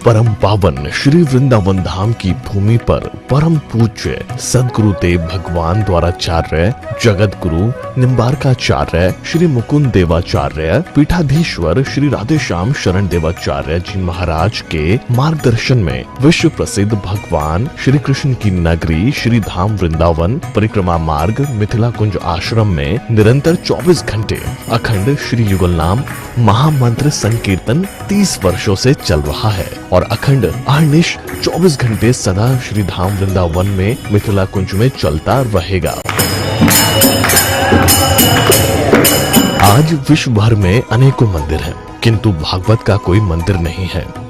परम पावन श्री वृंदावन धाम की भूमि पर परम पूज्य सदगुरुदेव भगवान द्वाराचार्य जगत गुरु निम्बारकाचार्य श्री मुकुंद देवाचार्य पीठाधीश्वर श्री राधेश्याम शरण देवाचार्य जी महाराज के मार्गदर्शन में विश्व प्रसिद्ध भगवान श्री कृष्ण की नगरी श्री धाम वृंदावन परिक्रमा मार्ग मिथिला कुंज आश्रम में निरंतर 24 घंटे अखंड श्री युगल नाम महामंत्र संकीर्तन 30 वर्षों से चल रहा है और अखंड अहर्निश 24 घंटे सदा श्री धाम वृंदावन में मिथिला कुंज में चलता रहेगा। आज विश्व भर में अनेकों मंदिर हैं, किंतु भागवत का कोई मंदिर नहीं है।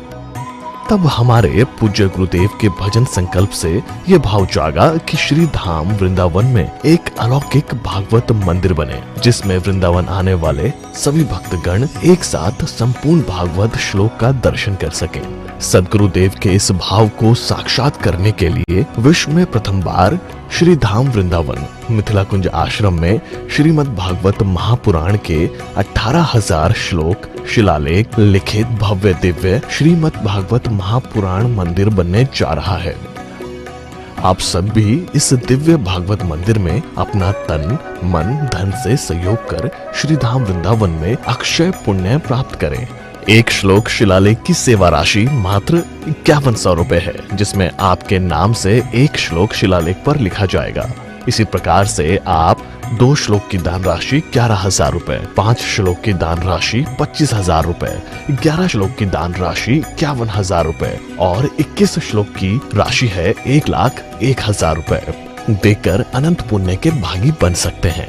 तब हमारे पूज्य गुरुदेव के भजन संकल्प से ये भाव जागा कि श्री धाम वृंदावन में एक अलौकिक भागवत मंदिर बने, जिसमें वृंदावन आने वाले सभी भक्तगण एक साथ संपूर्ण भागवत श्लोक का दर्शन कर सकें। सदगुरुदेव के इस भाव को साक्षात करने के लिए विश्व में प्रथम बार श्री धाम वृंदावन मिथिला कुंज आश्रम में श्रीमद् भागवत महापुराण के 18,000 श्लोक शिलालेख लिखित भव्य दिव्य श्रीमद् भागवत महापुराण मंदिर बनने जा रहा है। आप सब भी इस दिव्य भागवत मंदिर में अपना तन मन धन से सहयोग कर श्री धाम वृंदावन में अक्षय पुण्य प्राप्त करें। एक श्लोक शिलालेख की सेवा राशि मात्र 5100 रुपए है, जिसमें आपके नाम से एक श्लोक शिलालेख पर लिखा जाएगा। इसी प्रकार से आप 2 श्लोक की दान राशि 11,000 रुपए, 5 श्लोक की दान राशि 25,000 रुपए, 11 श्लोक की दान राशि 51,000 रुपए और 21 श्लोक की राशि है 1,01,000 रुपए देकर अनंत पुण्य के भागी बन सकते हैं।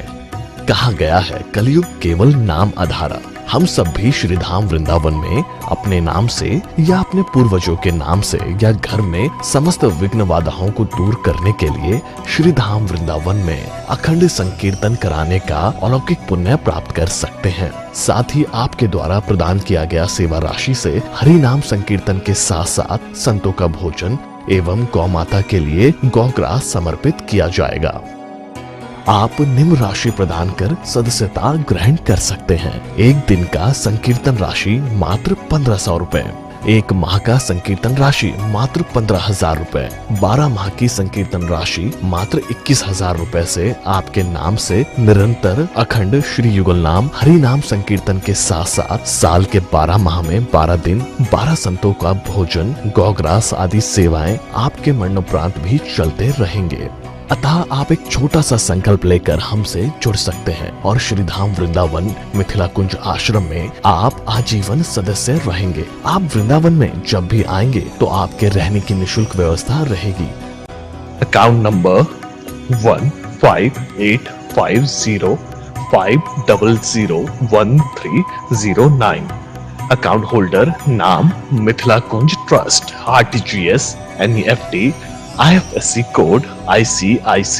कहा गया है कलयुग केवल नाम आधारा। हम सब भी श्री धाम वृंदावन में अपने नाम से या अपने पूर्वजों के नाम से या घर में समस्त विघ्न बाधाओं को दूर करने के लिए श्री धाम वृंदावन में अखंड संकीर्तन कराने का अलौकिक पुण्य प्राप्त कर सकते हैं। साथ ही आपके द्वारा प्रदान किया गया सेवा राशि से हरि नाम संकीर्तन के साथ साथ संतों का भोजन एवं गौ माता के लिए गौग्रास समर्पित किया जाएगा। आप निम्न राशि प्रदान कर सदस्यता ग्रहण कर सकते हैं। एक दिन का संकीर्तन राशि मात्र 1,500 रुपए, एक माह का संकीर्तन राशि मात्र 15,000 रुपए, 12 माह की संकीर्तन राशि मात्र 21,000 रुपए से आपके नाम से निरंतर अखंड श्री युगल नाम हरि नाम संकीर्तन के साथ साथ साल के 12 माह में 12 दिन 12 संतों का भोजन गौग्रास आदि सेवाएं आपके मरणोपरांत भी चलते रहेंगे। अतः आप एक छोटा सा संकल्प लेकर हमसे जुड़ सकते हैं और श्री धाम वृंदावन मिथिला कुंज आश्रम में आप आजीवन सदस्य रहेंगे। आप वृंदावन में जब भी आएंगे तो आपके रहने की निशुल्क व्यवस्था रहेगी। Account number 15850501309। अकाउंट होल्डर नाम Mithila Kunj trust, RTGS, NEFT, IFSC code ICIC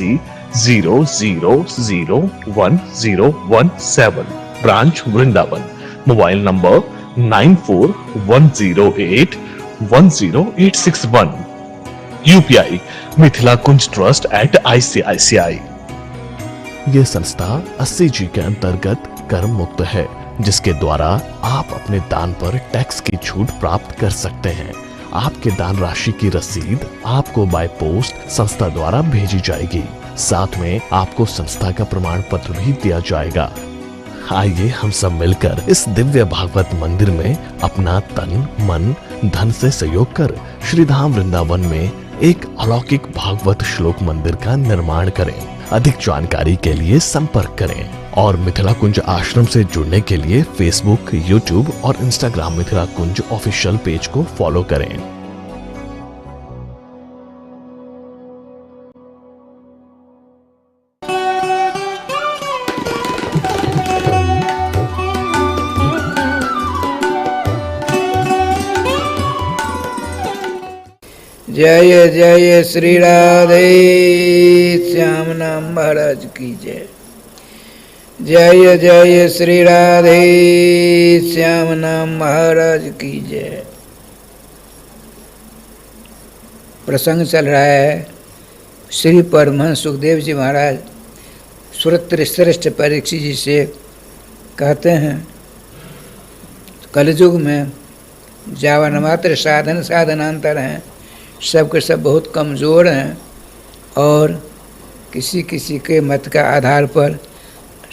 00011017, branch Vrindavan. Mobile number 9410810861। UPI Mithila Kunj trust @ICICI। ये संस्था 80G के अंतर्गत कर मुक्त है, जिसके द्वारा आप अपने दान पर टैक्स की छूट प्राप्त कर सकते हैं। आपके दान राशि की रसीद आपको बाय पोस्ट संस्था द्वारा भेजी जाएगी। साथ में आपको संस्था का प्रमाण पत्र भी दिया जाएगा। आइए हम सब मिलकर इस दिव्य भागवत मंदिर में अपना तन मन धन से सहयोग कर श्री धाम वृंदावन में एक अलौकिक भागवत श्लोक मंदिर का निर्माण करें। अधिक जानकारी के लिए संपर्क करें और मिथिला कुंज आश्रम से जुड़ने के लिए फेसबुक, यूट्यूब और इंस्टाग्राम मिथिला कुंज ऑफिशियल पेज को फॉलो करें। जय जय श्री राधे श्याम नाम महाराज की जय। जय जय श्री राधे श्याम नाम महाराज की जय। प्रसंग चल रहा है श्री परमहंस सुखदेव जी महाराज सुरत्र श्रेष्ठ परीक्षित जी से कहते हैं, कलयुग में जावन मात्र साधन साधनांतर हैं, सब के सब बहुत कमज़ोर हैं और किसी किसी के मत का आधार पर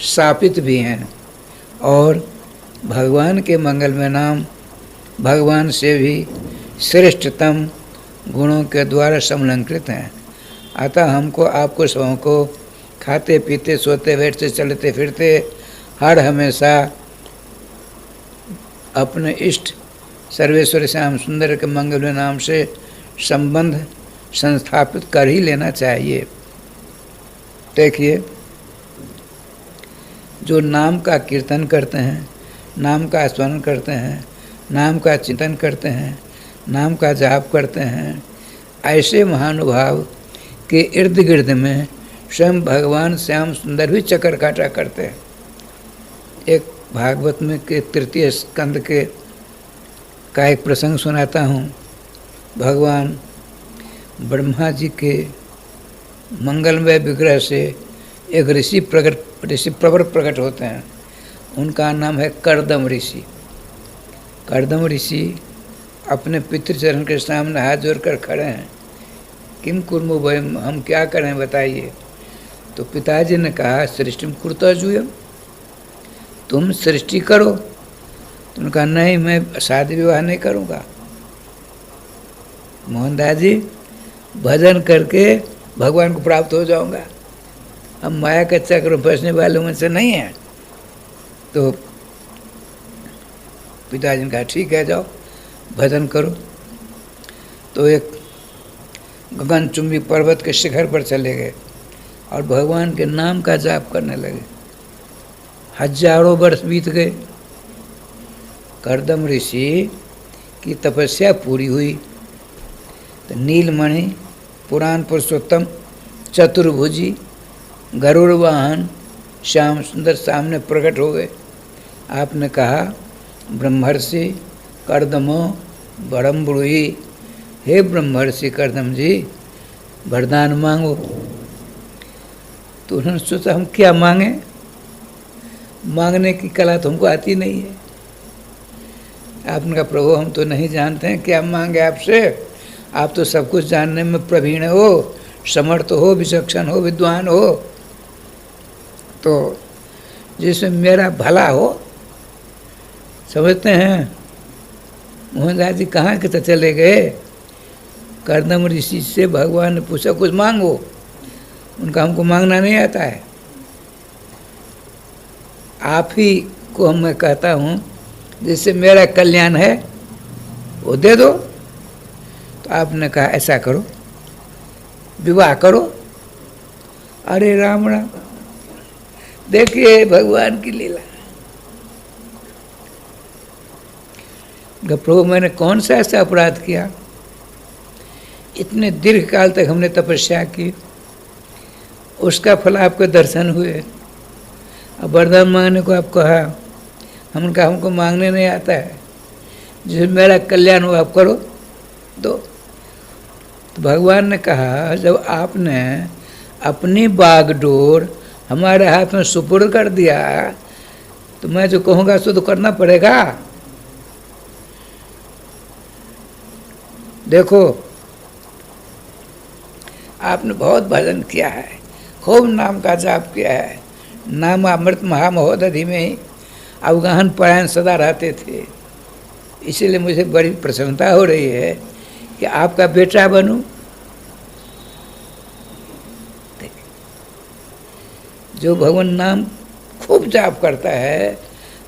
स्थापित भी हैं और भगवान के मंगलमय नाम भगवान से भी श्रेष्ठतम गुणों के द्वारा समलंकृत हैं। अतः हमको आपको सबों को खाते पीते सोते बैठते चलते फिरते हर हमेशा अपने इष्ट सर्वेश्वर श्याम सुंदर के मंगलमय नाम से संबंध संस्थापित कर ही लेना चाहिए। देखिए, जो नाम का कीर्तन करते हैं, नाम का स्मरण करते हैं, नाम का चिंतन करते हैं, नाम का जाप करते हैं, ऐसे महानुभाव के इर्द गिर्द में स्वयं भगवान श्याम सुंदर भी चक्कर काटा करते हैं। एक भागवत में के तृतीय स्कंद के का एक प्रसंग सुनाता हूँ। भगवान ब्रह्मा जी के मंगलमय विग्रह से एक ऋषि प्रवर प्रकट होते हैं। उनका नाम है कर्दम ऋषि। कर्दम ऋषि अपने पितृचरण के सामने हाथ जोड़कर खड़े हैं। किम कुर्मो वयम, हम क्या करें बताइए। तो पिताजी ने कहा सृष्टिम कुरुता जूयम, तुम सृष्टि करो। तो उन्होंने कहा नहीं, मैं शादी विवाह नहीं करूँगा। मोहनदास जी, भजन करके भगवान को प्राप्त हो जाऊंगा, हम माया के चक्र में फंसने वाले में से नहीं हैं। तो पिताजी ने कहा ठीक है, जाओ भजन करो। तो एक गगनचुंबी पर्वत के शिखर पर चले गए और भगवान के नाम का जाप करने लगे। हजारों वर्ष बीत गए। कर्दम ऋषि की तपस्या पूरी हुई तो नीलमणि पुराण पुरुषोत्तम चतुर्भुजी गरुड़ वाहन श्याम सुंदर सामने प्रकट हो गए। आपने कहा ब्रह्मर्षि कर्दमो बड़म ब्रूहि, हे ब्रह्मर्षि कर्दम जी वरदान मांगो। तो उन्होंने सोचा हम क्या मांगे, मांगने की कला तो हमको आती नहीं है। आपने कहा प्रभु हम तो नहीं जानते हैं क्या मांगे आपसे, आप तो सब कुछ जानने में प्रवीण हो, समर्थ हो, विचक्षण हो, विद्वान हो। तो जिसमें मेरा भला हो, समझते हैं। मोहनदास जी कहाँ के तो चले गए। कर्दम ऋषि से भगवान ने पूछा कुछ मांगो, उनका हमको मांगना नहीं आता है, आप ही को मैं कहता हूँ जिससे मेरा कल्याण है वो दे दो। तो आपने कहा ऐसा करो, विवाह करो। अरे राम राम, देखिए भगवान की लीला। प्रभु मैंने कौन सा ऐसा अपराध किया, इतने दीर्घ काल तक हमने तपस्या की, उसका फल आपके दर्शन हुए। अब वरदान मांगने को आप कहा, हमने कहा हमको मांगने नहीं आता है, जिसमें मेरा कल्याण हो आप करो दो। तो भगवान ने कहा जब आपने अपनी बागडोर हमारे हाथ में सुपुर्द कर दिया तो मैं जो कहूँगा सो तो करना पड़ेगा। देखो आपने बहुत भजन किया है, खूब नाम का जाप किया है, नाम अमृत महामहोदधि में ही अवगाहन परायण सदा रहते थे। इसीलिए मुझे बड़ी प्रसन्नता हो रही है कि आपका बेटा बनूं। जो भगवान नाम खूब जाप करता है,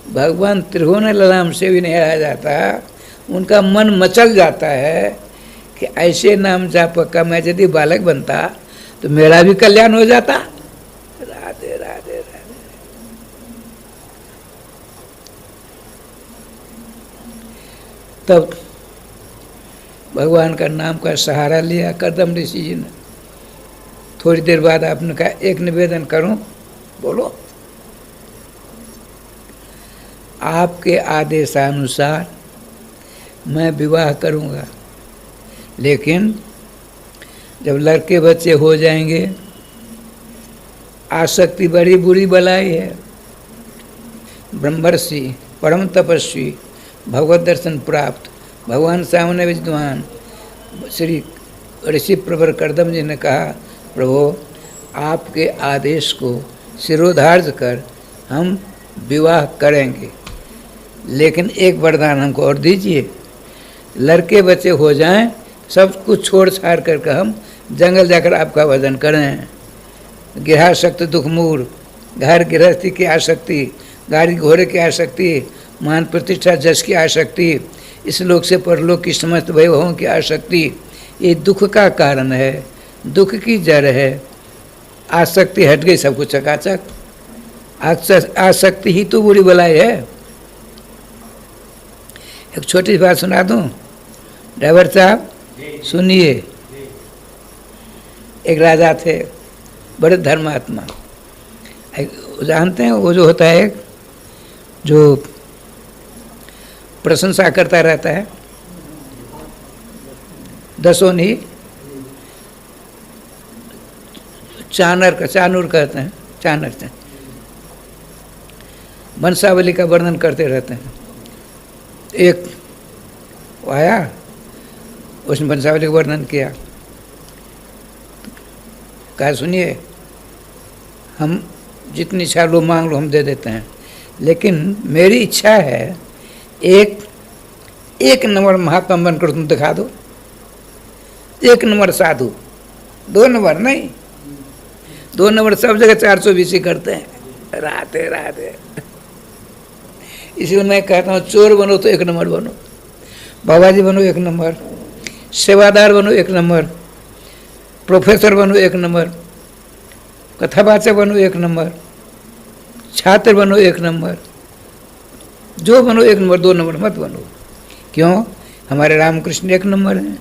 भगवान त्रिभुवन ललाम से भी नहीं रह जाता, उनका मन मचल जाता है कि ऐसे नाम जाप का मैं यदि बालक बनता तो मेरा भी कल्याण हो जाता। राधे राधे राधे। तब भगवान का नाम का सहारा लिया कर्दम ऋषि जी ने। थोड़ी देर बाद आपने कहा एक निवेदन करूं, बोलो। आपके आदेशानुसार मैं विवाह करूंगा, लेकिन जब लड़के बच्चे हो जाएंगे, आसक्ति बड़ी बुरी बलाई है। ब्रह्मर्षि परम तपस्वी भगवत दर्शन प्राप्त भगवान सामने विद्वान श्री ऋषि प्रवर कर्दम जी ने कहा, प्रभु आपके आदेश को शिरोधार्य कर हम विवाह करेंगे, लेकिन एक वरदान हमको और दीजिए, लड़के बच्चे हो जाएं, सब कुछ छोड़ छाड़ करके हम जंगल जाकर आपका भजन करें। गृहस्थी दुख मूर, घर गृहस्थी की आसक्ति, गाड़ी घोड़े की आसक्ति, मान प्रतिष्ठा जश की आसक्ति, इस लोक से परलोक की समस्त वैभवों की आसक्ति, ये दुख का कारण है, दुख की जड़ है। आसक्ति हट गई सब कुछ चकाचक। आसक्ति ही तो बुरी बलाई है। एक छोटी सी बात सुना दूं, ड्राइवर साहब सुनिए। एक राजा थे, बड़े धर्मात्मा। जानते हैं वो जो होता है, जो प्रशंसा करता रहता है, दसों नहीं, चाणूर कहते हैं, चाणर से वंशावली का वर्णन करते रहते हैं। एक आया, उसने वंशावली का वर्णन किया, कहा सुनिए, हम जितनी इच्छा लो मांग लो हम दे देते हैं, लेकिन मेरी इच्छा है एक नंबर महात्मा बनकर तुम दिखा दो, एक नंबर साधु, 2 नंबर नहीं, 2 नंबर सब जगह 420 ही करते हैं, राधे राधे। इसलिए मैं कहता हूँ चोर बनो तो 1 नंबर बनो, बाबाजी बनो 1 नंबर, सेवादार बनो 1 नंबर, प्रोफेसर बनो 1 नंबर, कथावाचक बनो 1 नंबर, छात्र बनो 1 नंबर, जो बनो 1 नंबर, 2 नंबर मत बनो। क्यों? हमारे रामकृष्ण 1 नंबर हैं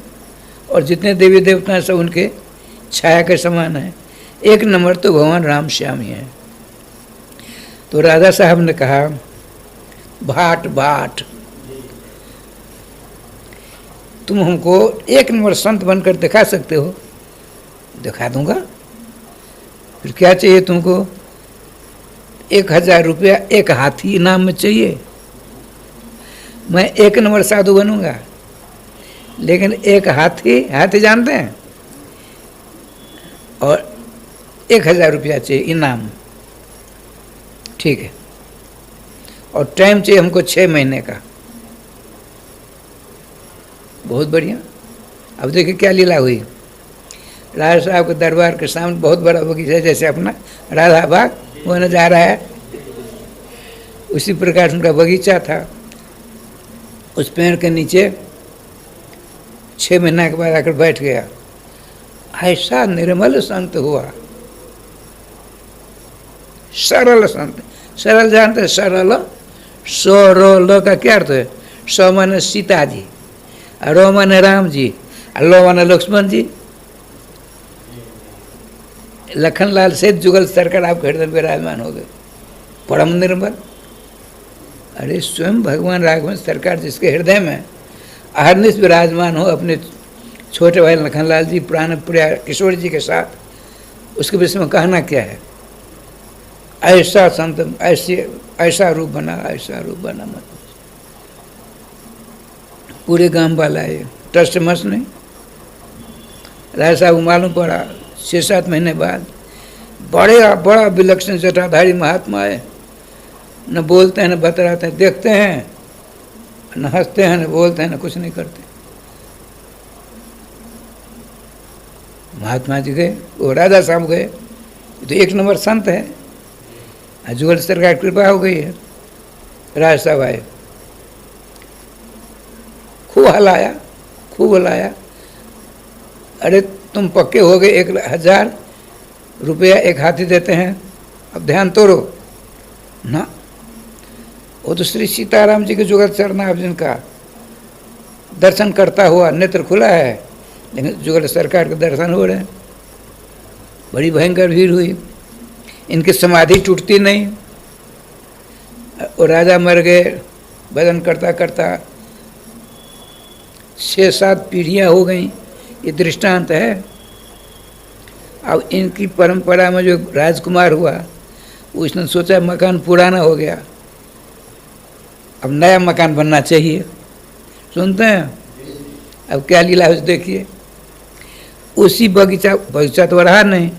और जितने देवी देवता हैं सब उनके छाया के समान हैं। 1 नंबर तो भगवान राम श्याम ही हैं। तो राजा साहब ने कहा, भाट भाट, तुम हमको 1 नंबर संत बनकर दिखा सकते हो? दिखा दूंगा। फिर क्या चाहिए तुमको? 1000 रुपया एक हाथी इनाम में चाहिए। मैं 1 नंबर साधु बनूंगा, लेकिन एक हाथी जानते हैं, और 1000 रुपया चाहिए इनाम। ठीक है, और टाइम चाहिए हमको 6 महीने का। बहुत बढ़िया। अब देखिए क्या लीला हुई। राजा साहब के दरबार के सामने बहुत बड़ा बगीचा है, जैसे अपना राधा बाग वो नजर आ रहा है, उसी प्रकार से उनका बगीचा था। उस पेड़ के नीचे 6 महीना के बाद आकर बैठ गया। ऐसा निर्मल संत हुआ, सरल संत। सरल जानते हैं? सरल का क्या अर्थ है? स माने सीता जी, रो माने राम जी, लो माने लक्ष्मण जी। लखनलाल सेठ जुगल सरकार आपके हृदय में विराजमान हो गए, परम निर्मल। अरे स्वयं भगवान राघवन सरकार जिसके हृदय में अहरनिश विराजमान हो, अपने छोटे भाई लखनलाल जी प्राण प्रिया किशोर जी के साथ, उसके विषय में कहना क्या है? ऐसा संत, ऐसा रूप बना, ऐसा रूप बना। मत पूरे गांव वाला है, ट्रस्ट मस नहीं। राजा साहब को मालूम पड़ा 6-7 महीने बाद, बड़ा विलक्षण जटाधारी महात्मा है, न बोलते हैं न बतराते हैं, देखते हैं न हंसते हैं न बोलते हैं न कुछ नहीं करते। महात्मा जी गए, वो राजा साहब गए, तो 1 नंबर संत है। जुगल सरकार कृपा हो गई है। राजा साहब आए, खूब हलाया। अरे तुम पक्के हो गए, 1000 रुपया एक हाथी देते हैं, अब ध्यान तोड़ो ना। वो तो श्री सीताराम जी के जुगल चरनाभ जिनका दर्शन करता हुआ नेत्र खुला है, लेकिन जुगल सरकार के दर्शन हो रहे हैं। बड़ी भयंकर भीड़ हुई, इनकी समाधि टूटती नहीं। और राजा मर गए, भजन करता करता 6-7 पीढ़ियाँ हो गई। ये दृष्टांत है। अब इनकी परंपरा में जो राजकुमार हुआ, उसने सोचा मकान पुराना हो गया, अब नया मकान बनना चाहिए। सुनते हैं? अब क्या लीला है देखिए। उसी बगीचा तो रहा नहीं।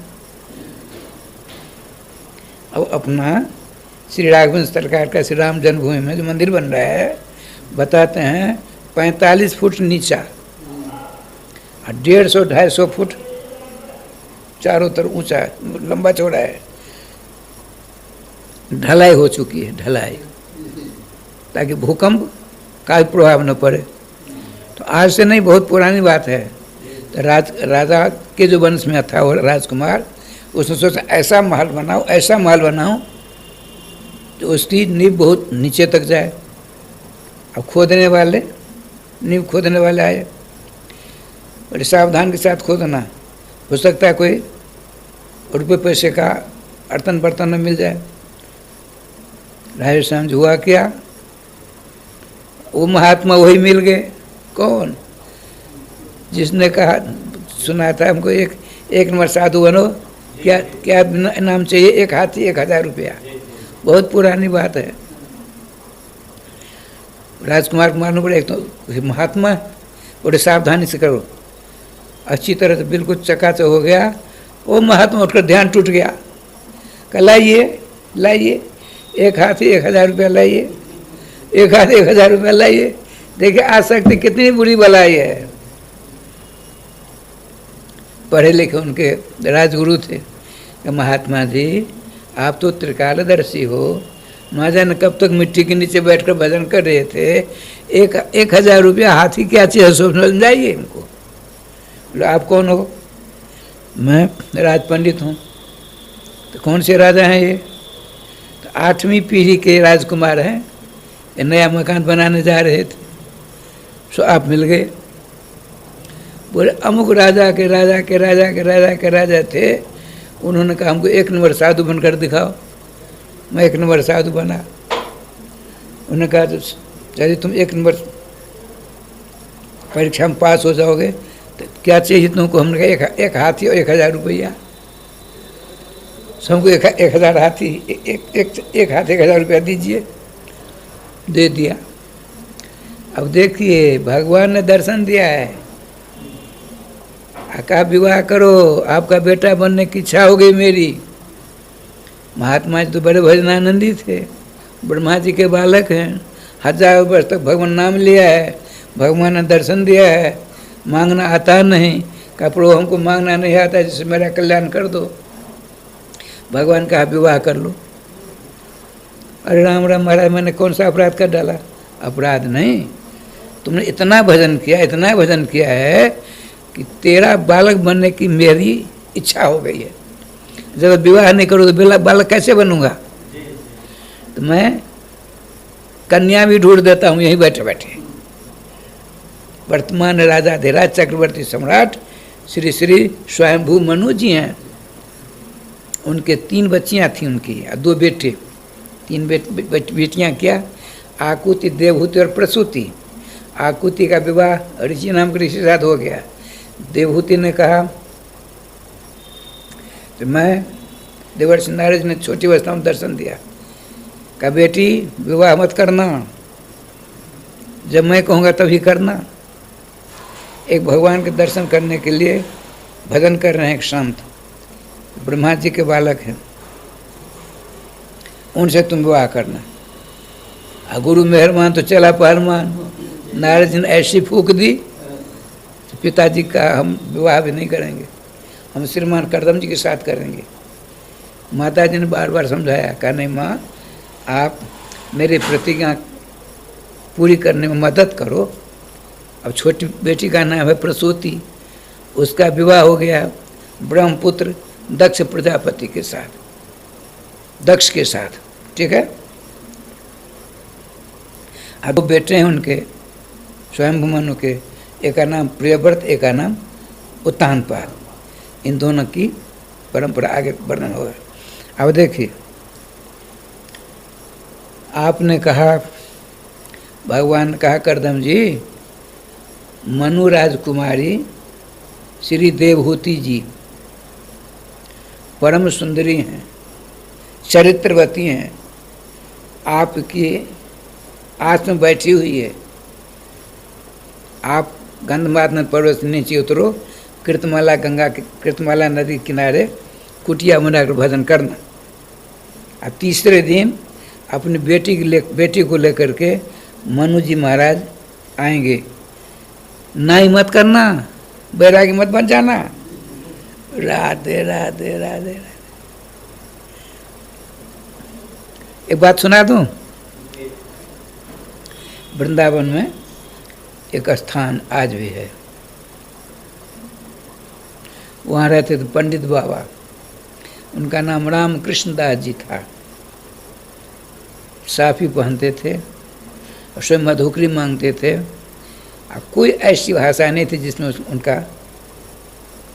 अब अपना श्री राघवेंद्र सरकार का श्री राम जन्मभूमि में जो मंदिर बन रहा है, बताते हैं 45 फुट नीचा और 150-250 फुट चारों तरफ ऊंचा, लंबा चौड़ा है। ढलाई हो चुकी है, ढलाई, ताकि भूकंप का भी प्रभाव न पड़े। तो आज से नहीं, बहुत पुरानी बात है। तो राजा के जो वंश में था वो राजकुमार, उसने सोचा ऐसा महल बनाओ, ऐसा महल बनाओ तो उसकी नींव बहुत नीचे तक जाए। अब नींव खोदने वाले आए, बड़े सावधान के साथ खोदना, हो सकता है कोई रुपये पैसे का अर्तन बर्तन में मिल जाए। राजस्थान हुआ क्या, वो महात्मा वही मिल गए। कौन? जिसने कहा, सुना था हमको, एक नंबर साधु बनो, क्या नाम चाहिए? एक हाथी 1000 रुपया। बहुत पुरानी बात है। राजकुमार को मालूम पड़े, एक तो महात्मा, बड़े सावधानी से करो। अच्छी तरह से बिल्कुल चकाचक हो गया। वो महात्मा उठकर ध्यान टूट गया। कहा लाइए, एक हाथी 1000 रुपया लाइए, एक हाथी 1000 रुपया लाइए। देखिए आसक्ति कितनी बुरी बलाई है। पढ़े लिखे उनके राजगुरु थे। महात्मा जी, आप तो त्रिकालदर्शी हो, न जाने कब तक मिट्टी के नीचे बैठकर भजन कर रहे थे। 1000 रुपया हाथी क्या चीज़ है, समझ जाइए हमको। बोले आप कौन हो? मैं राज पंडित हूँ। तो कौन से राजा हैं ये? तो 8वीं पीढ़ी के राजकुमार हैं, ये नया मकान बनाने जा रहे थे, सो आप मिल गए। बोले अमुक राजा के राजा थे। उन्होंने कहा हमको 1 नंबर साधु बनकर दिखाओ। मैं 1 नंबर साधु बना। उन्होंने कहा तो चलिए तुम 1 नंबर परीक्षा में पास हो जाओगे तो क्या चाहिए तुमको? हमने कहा एक हाथी और 1000 रुपया। सबको 1000 हाथी, एक हाथी 1000 रुपया दीजिए। दे दिया। अब देखिए भगवान ने दर्शन दिया है। कहा विवाह करो, आपका बेटा बनने की इच्छा हो गई मेरी। महात्मा जी तो बड़े भजनानंदी थे, ब्रह्मा जी के बालक हैं, 1000 वर्ष तक भगवान नाम लिया है, भगवान ने दर्शन दिया है, मांगना आता नहीं। कहा प्रभु हमको मांगना नहीं आता, जिससे मेरा कल्याण कर दो। भगवान कहा विवाह कर लो। अरे राम महाराज, मैंने कौन सा अपराध कर डाला? अपराध नहीं, तुमने इतना भजन किया है कि तेरा बालक बनने की मेरी इच्छा हो गई है। जब विवाह नहीं करो तो बालक कैसे बनूंगा? तो मैं कन्या भी ढूंढ देता हूँ यहीं बैठे बैठे। वर्तमान राजाधिराज चक्रवर्ती सम्राट श्री श्री स्वयंभू मनु जी हैं। उनके 3 बच्चियाँ थीं उनकी, 2 बेटे। 3 बेटियाँ क्या? आकुति, देवहूति और प्रसूति। आकुति का विवाह ऋषि नाम के ऋषि साथ हो गया। देवहूति ने कहा तो मैं, देवर्षि नारद ने छोटी अवस्था में दर्शन दिया। कहा बेटी विवाह मत करना, जब मैं कहूँगा तभी करना। एक भगवान के दर्शन करने के लिए भजन कर रहे हैं एक संत, ब्रह्मा जी के बालक हैं, उनसे तुम विवाह करना। गुरु मेहरबान तो चला पहलवान। नारद जी ने ऐसी फूक दी, तो पिताजी का हम विवाह भी नहीं करेंगे, हम श्रीमान करदम जी के साथ करेंगे। माता जी ने बार बार समझाया, कहा नहीं माँ, आप मेरी प्रतिज्ञा पूरी करने में मदद करो। अब छोटी बेटी का नाम है प्रसूति, उसका विवाह हो गया ब्रह्मपुत्र दक्ष प्रजापति के साथ, दक्ष के साथ, ठीक है। अब 2 बेटे हैं उनके स्वयंभू मनु के, एक का नाम प्रियव्रत, एक का नाम उत्तानपाद। इन दोनों की परंपरा आगे वर्णन होगा। अब देखिए, आपने कहा, भगवान ने कहा करदम जी, मनु राजकुमारी श्री देवहूति जी परम सुंदरी हैं, चरित्रवती हैं, आपकी आस में बैठी हुई है। आप गंधमादन पर्वत से नीचे उतरो, कृतमाला नदी के किनारे कुटिया बनाकर भजन करना। और तीसरे दिन अपनी बेटी को लेकर के मनु जी महाराज आएंगे। नाई मत करना, बैरागी मत बन जाना। राधे राधे राधे राधे। एक बात सुना दूं, वृंदावन में एक स्थान आज भी है, वहाँ रहते थे पंडित बाबा। उनका नाम रामकृष्ण दास जी था। साफी पहनते थे और स्वयं मधुकरी मांगते थे। और कोई ऐसी भाषा नहीं थी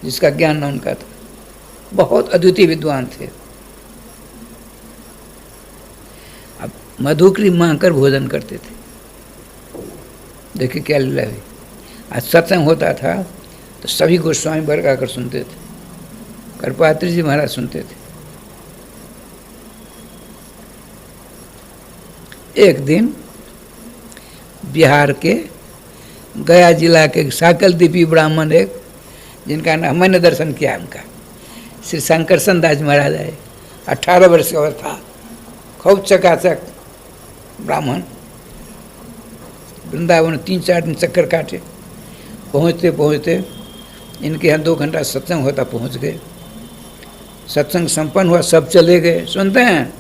जिसका ज्ञान न उनका था। बहुत अद्वितीय विद्वान थे। अब मधुकरी मांगकर भोजन करते थे। देखिए क्या लीला हुई। आज सत्संग होता था तो सभी गोस्वामी वर्ग आकर सुनते थे। करपात्री जी महाराज सुनते थे। एक दिन बिहार के गया जिला के साकल दीपी ब्राह्मण, एक जिनका नाम मैंने दर्शन किया, उनका श्री शंकरसन दास महाराज आए। 18 वर्ष का था, खूब चकाचक ब्राह्मण। वृंदावन 3-4 दिन चक्कर काटे। पहुँचते पहुँचते इनके यहाँ 2 घंटा सत्संग होता, पहुँच गए। सत्संग संपन्न हुआ, सब चले गए। सुनते हैं,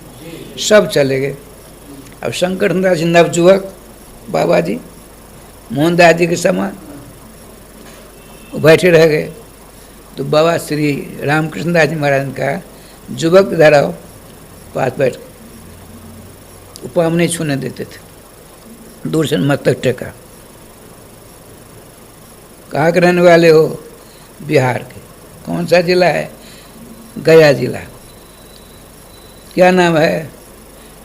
सब चले गए। अब शंकर दास जी नवजुवक बाबा जी मोहनदास जी के समान वो बैठे रह गए। तो बाबा श्री रामकृष्ण दास जी महाराज ने कहा, युवक इधर आओ, पास बैठ। पाँव नहीं छूने देते थे, दूर से मस्तक टेका। कहाँ के रहने वाले हो? बिहार के। कौन सा जिला है? गया जिला। क्या नाम है?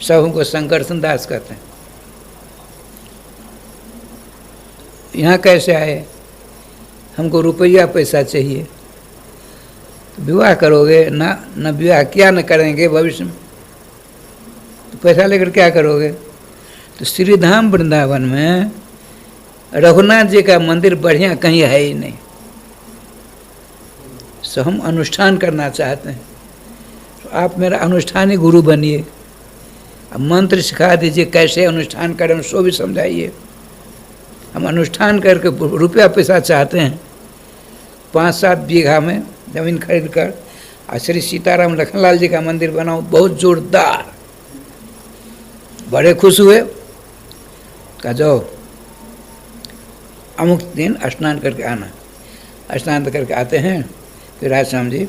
सब हमको शंकरसन दास कहते हैं। यहाँ कैसे आए? हमको रुपया पैसा चाहिए। तो विवाह करोगे ना? न विवाह क्या न करेंगे भविष्य में, तो पैसा लेकर क्या करोगे? तो श्रीधाम वृंदावन में रघुनाथ जी का मंदिर बढ़िया कहीं है ही नहीं। सो हम अनुष्ठान करना चाहते हैं, तो आप मेरा अनुष्ठानी गुरु बनिए। अब मंत्र सिखा दीजिए, कैसे अनुष्ठान करें सो भी समझाइए। हम अनुष्ठान करके रुपया पैसा चाहते हैं। 5-7 बीघा में जमीन खरीद कर और श्री सीताराम लखनलाल जी का मंदिर बनाओ, बहुत जोरदार। बड़े खुश हुए। कहा जाओ अमुक दिन स्नान करके आना। स्नान करके आते हैं, फिर राज श्याम जी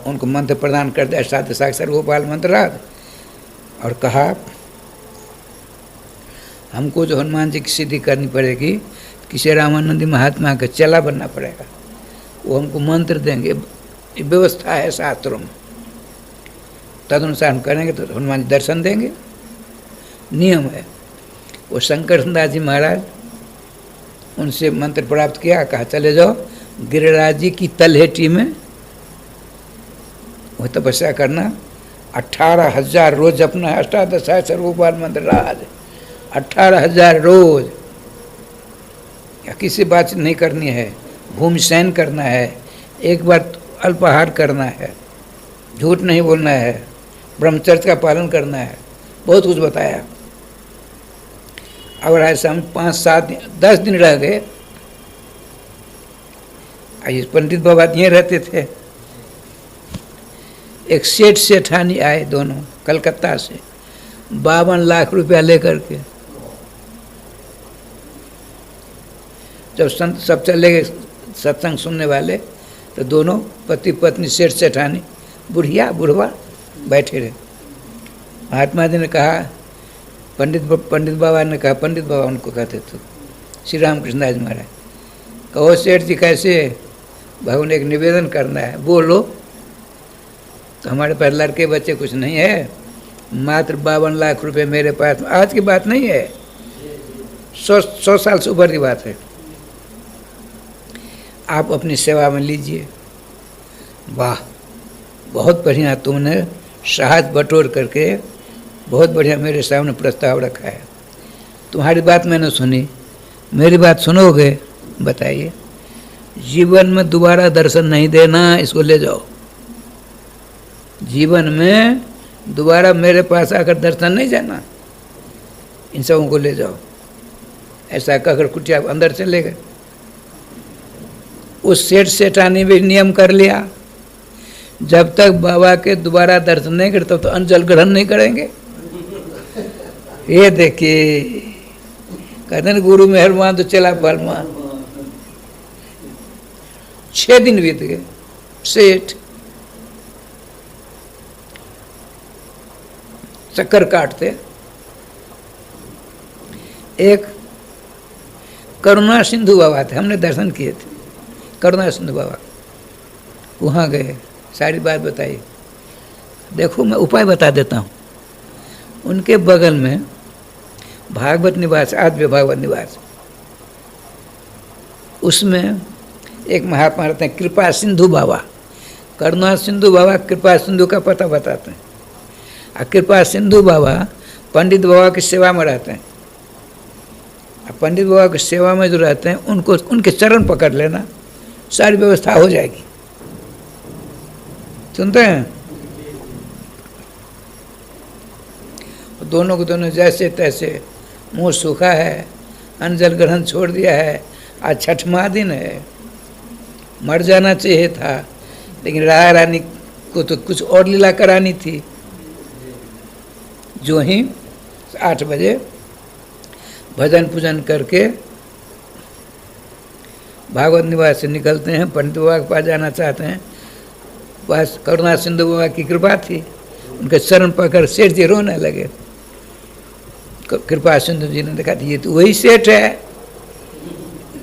उनको मंत्र प्रदान कर दिया, साक्षर गोपाल मंत्र राज। और कहा हमको जो हनुमान जी की सिद्धि करनी पड़ेगी, किसी रामानंदी महात्मा का चेला बनना पड़ेगा। वो हमको मंत्र देंगे, व्यवस्था है शास्त्रों में, तदनुसार हम करेंगे तो हनुमान जी दर्शन देंगे, नियम है। वो शंकर दास जी महाराज उनसे मंत्र प्राप्त किया। कहा चले जाओ गिरिराज जी की तलहेटी में वो तपस्या करना। 18,000 रोज अपना अष्टादश सर्वोपाल मंत्र राज, 18,000 रोज। या किसी बात नहीं करनी है, भूमि शयन करना है, एक बार अल्पाहार करना है, झूठ नहीं बोलना है, ब्रह्मचर्य का पालन करना है, बहुत कुछ बताया। और ऐसा हम 5-7 दिन 10 दिन रह गए। पंडित बाबा यहीं रहते थे। एक सेठ सेठानी आए, दोनों कलकत्ता से, 52 लाख रुपया लेकर के। जब संत सब चले गए सत्संग सुनने वाले, तो दोनों पति पत्नी सेठ सेठानी बुढ़िया बुढ़वा बैठे रहे। महात्मा जी ने कहा, पंडित बाबा ने कहा, पंडित बाबा उनको कहते थे, श्री रामकृष्ण दास महाराज, कहो सेठ जी कैसे? भगवान एक निवेदन करना है, बोलो। तो हमारे पास लड़के बच्चे कुछ नहीं है, मात्र 52 लाख रुपए मेरे पास। आज की बात नहीं है, 100 साल से ऊपर की बात है। आप अपनी सेवा में लीजिए। वाह, बहुत बढ़िया, तुमने साहस बटोर करके बहुत बढ़िया मेरे सामने प्रस्ताव रखा है। तुम्हारी बात मैंने सुनी, मेरी बात सुनोगे? बताइए। जीवन में दोबारा दर्शन नहीं देना, इसको ले जाओ। जीवन में दोबारा मेरे पास आकर दर्शन नहीं जाना, इन सबों को ले जाओ। ऐसा कहकर कुटिया अंदर चले गए। उस सेठानी भी नियम कर लिया, जब तक बाबा के दोबारा दर्शन नहीं करे तब तो अन्न जल ग्रहण नहीं करेंगे। ये देखिए, कहते हैं गुरु मेहरबान तो चला फरमान। 6 दिन बीत गए। सेठ चक्कर काटते। एक करुणा सिंधु बाबा थे, हमने दर्शन किए थे। करुणा सिंधु बाबा, वहाँ गए, सारी बात बताई। देखो मैं उपाय बता देता हूँ। उनके बगल में भागवत निवास, आज भी भागवत निवास, उसमें एक महात्मा रहते हैं कृपा सिंधु बाबा। करुणा सिंधु बाबा कृपा सिंधु का पता बताते हैं, और कृपा सिंधु बाबा पंडित बाबा की सेवा में रहते हैं। पंडित बाबा की सेवा में जो रहते हैं उनको, उनके चरण पकड़ लेना, सारी व्यवस्था हो जाएगी। सुनते हैं? दोनों को दोनों जैसे तैसे, मुंह सूखा है, अन्न जल ग्रहण छोड़ दिया है। आज छठवां दिन है, मर जाना चाहिए था, लेकिन राधा रानी को तो कुछ और लीला करानी थी। जो ही 8 बजे भजन पूजन करके भागवत निवास से निकलते हैं, पंडित बाबा के पास जाना चाहते हैं। बस करुणा सिंधु बाबा की कृपा थी, उनके चरण पकड़ सेठ जी रोने लगे। कृपा सिंधु जी ने देखा ये तो वही सेठ है।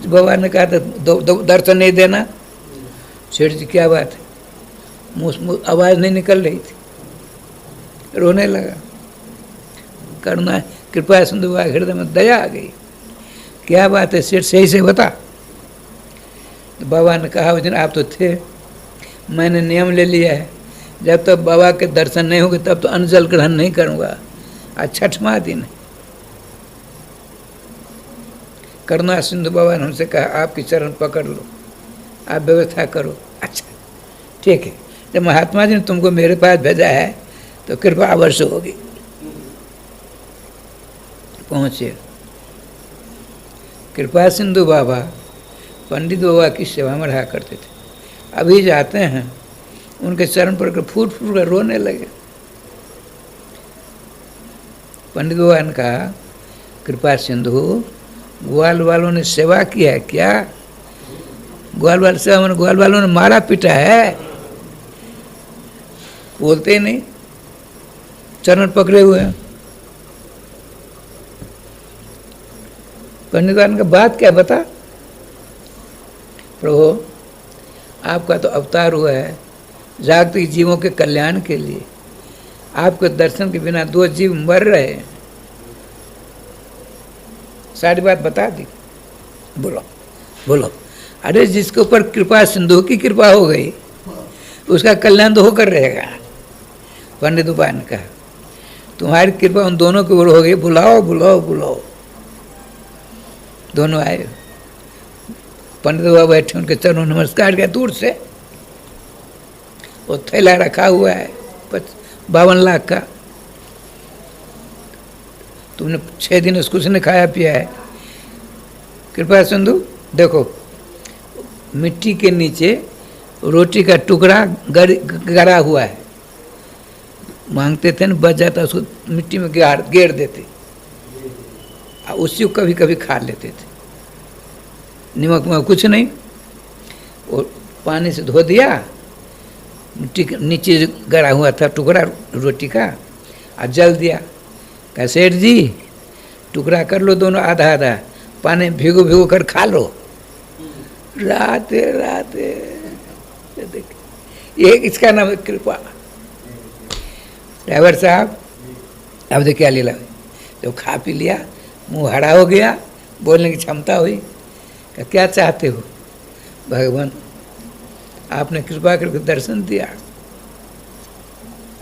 बाबा ने कहा तो दर्शन नहीं देना। सेठ जी क्या बात है, मुँह आवाज़ नहीं निकल रही थी, रोने लगा। करुणा कृपा सिंधु बाबा हृदय में दया आ गई। क्या बात है सेठ, सही से बता। तो बाबा ने कहा उस दिन आप तो थे, मैंने नियम ले लिया है, जब तक बाबा के दर्शन नहीं होंगे तब तो अन्न जल ग्रहण नहीं करूँगा। आज छठवां दिन है। करुणा सिंधु बाबा ने हमसे कहा आपकी चरण पकड़ लो, आप व्यवस्था करो। अच्छा ठीक है, जब महात्मा जी ने तुमको मेरे पास भेजा है तो कृपा अवश्य होगी। पहुँचे। कृपा सिंधु बाबा पंडित बाबा की सेवा में रहा करते थे। अभी जाते हैं, उनके चरण पर फूट फूट कर रोने लगे। पंडित बाबा ने कहा कृपा सिंधु, ग्वाल वालों ने सेवा किया है क्या? ग्वाल वाल सेवा मैंने ग्वाल वालों ने मारा पीटा है, बोलते ही नहीं, चरण पकड़े हुए हैं। पंडित बाबा ने कहा बात क्या बता? प्रभु आपका तो अवतार हुआ है जागतिक जीवों के कल्याण के लिए, आपके दर्शन के बिना 2 जीव मर रहे हैं। सारी बात बता दी। बोलो बोलो। अरे जिसके ऊपर कृपा सिंधु की कृपा हो गई उसका कल्याण तो होकर रहेगा। पंडित बाबा ने कहा तुम्हारी कृपा उन दोनों के ऊपर हो गई, बुलाओ बुलाओ बुलाओ। दोनों आए। पंडित बाबा बैठे, उनके चरणों नमस्कार किया दूर से। वो थैला रखा हुआ है 52 लाख का, तुमने 6 दिन उसको उसने खाया पिया है। कृपा सिंधु देखो, मिट्टी के नीचे रोटी का टुकड़ा गड़ा हुआ है, मांगते थे ना बच जाता उसको मिट्टी में गेर देते, उसी को कभी कभी खा लेते थे। नमक में कुछ नहीं, और पानी से धो दिया, मिट्टी के नीचे गड़ा हुआ था टुकड़ा रोटी का, और जल दिया। कहा सेठ जी टुकड़ा कर लो दोनों आधा आधा, पानी भिगो भिगो कर खा लो। राते राते ये इसका नाम है कृपा। ड्राइवर साहब अब देखिए क्या लीला हुई, जब खा पी लिया मुंह हरा हो गया, बोलने की क्षमता हुई। क्या चाहते हो? भगवान आपने कृपा करके दर्शन दिया,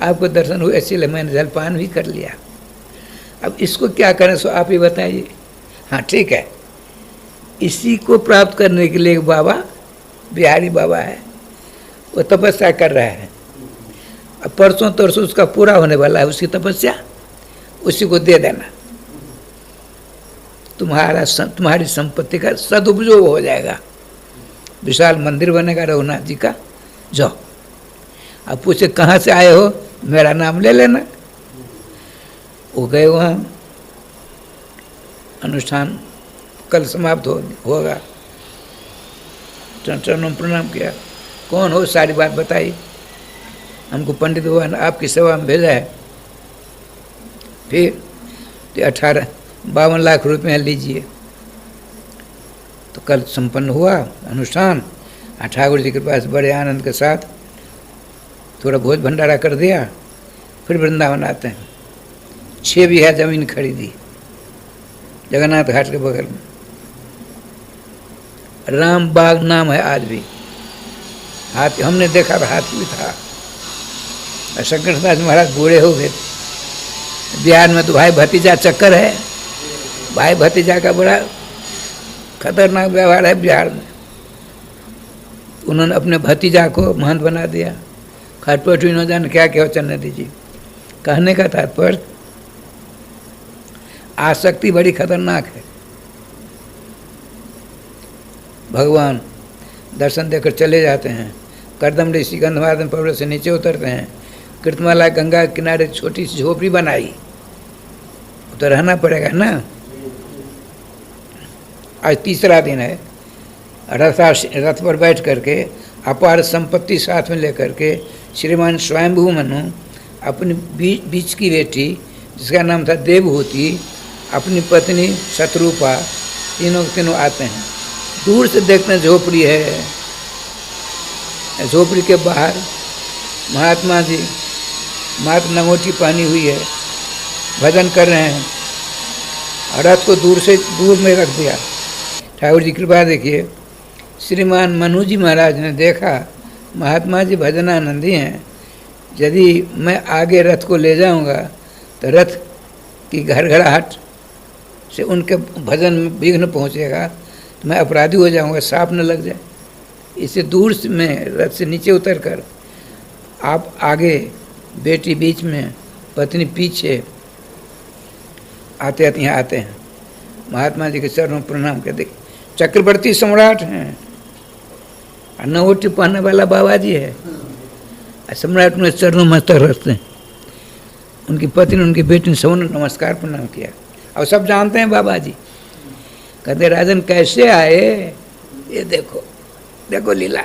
आपको दर्शन हुए इसलिए मैंने जलपान भी कर लिया। अब इसको क्या करें सो आप ही बताइए। हाँ ठीक है, इसी को प्राप्त करने के लिए एक बाबा, बिहारी बाबा है, वो तपस्या कर रहा है। अब परसों तरसों उसका पूरा होने वाला है उसकी तपस्या, उसी को दे देना, तुम्हारी संपत्ति का सदुपयोग हो जाएगा, विशाल मंदिर बनेगा रघुनाथ जी का। जाओ। अब पूछे कहाँ से आए हो, मेरा नाम ले लेना। वो गए वहाँ, अनुष्ठान कल समाप्त होगा। चरणों में प्रणाम किया। कौन हो, सारी बात बताई। हमको पंडित भगवान आपकी सेवा में भेजा है। फिर 52 लाख रुपये लीजिए। तो कल संपन्न हुआ अनुष्ठान। ठाकुर जी के पास बड़े आनंद के साथ थोड़ा भोज भंडारा कर दिया। फिर वृंदावन आते हैं। 6 बीघा जमीन खरीदी जगन्नाथ घाट के बगल में। राम बाग नाम है आज भी। हाथी हमने देखा, हाथी भी था। और शंकर दास महाराज बूढ़े हो गए। बिहार में तो भाई भतीजा चक्कर है। भाई भतीजा का बड़ा खतरनाक व्यवहार है बिहार में। उन्होंने अपने भतीजा को महंत बना दिया। खटपट न जाने क्या क्या चलने दीजिए। कहने का तात्पर्य, आसक्ति बड़ी खतरनाक है। भगवान दर्शन देकर चले जाते हैं। करदम ऋषि गंधमादन पर्वत से नीचे उतरते हैं। कृतमाला गंगा के किनारे छोटी सी झोपड़ी बनाई, तो रहना पड़ेगा ना। आज तीसरा दिन है। रथ पर बैठ करके अपार संपत्ति साथ में लेकर के श्रीमान स्वयंभू मनु अपनी बीच की बेटी, जिसका नाम था देवहूति, अपनी पत्नी शत्रुपा, तीनों आते हैं। दूर से देखते हैं झोपड़ी है। झोपड़ी के बाहर महात्मा जी मात नंगोटी पहनी हुई है, भजन कर रहे हैं। और रथ को दूर में रख दिया। ठाकुर जी कृपा देखिए, श्रीमान मनु जी महाराज ने देखा महात्मा जी भजनानंदी हैं, यदि मैं आगे रथ को ले जाऊंगा तो रथ की घड़घड़ाहट से उनके भजन में विघ्न पहुंचेगा, तो मैं अपराधी हो जाऊंगा, सांप न लग जाए। इसे दूर से में रथ से नीचे उतरकर आप आगे, बेटी बीच में, पत्नी पीछे, आते आते यहाँ आते हैं। महात्मा जी के चरणों प्रणाम कर दे। चक्रवर्ती सम्राट हैं, नवोटी पहनने वाला बाबा जी है। सम्राट में चरणों में मस्तक रखते हैं। उनकी पत्नी, उनकी बेटी ने सबने नमस्कार प्रणाम किया। और सब जानते हैं बाबा जी। कहते राजन कैसे आए, ये देखो देखो लीला।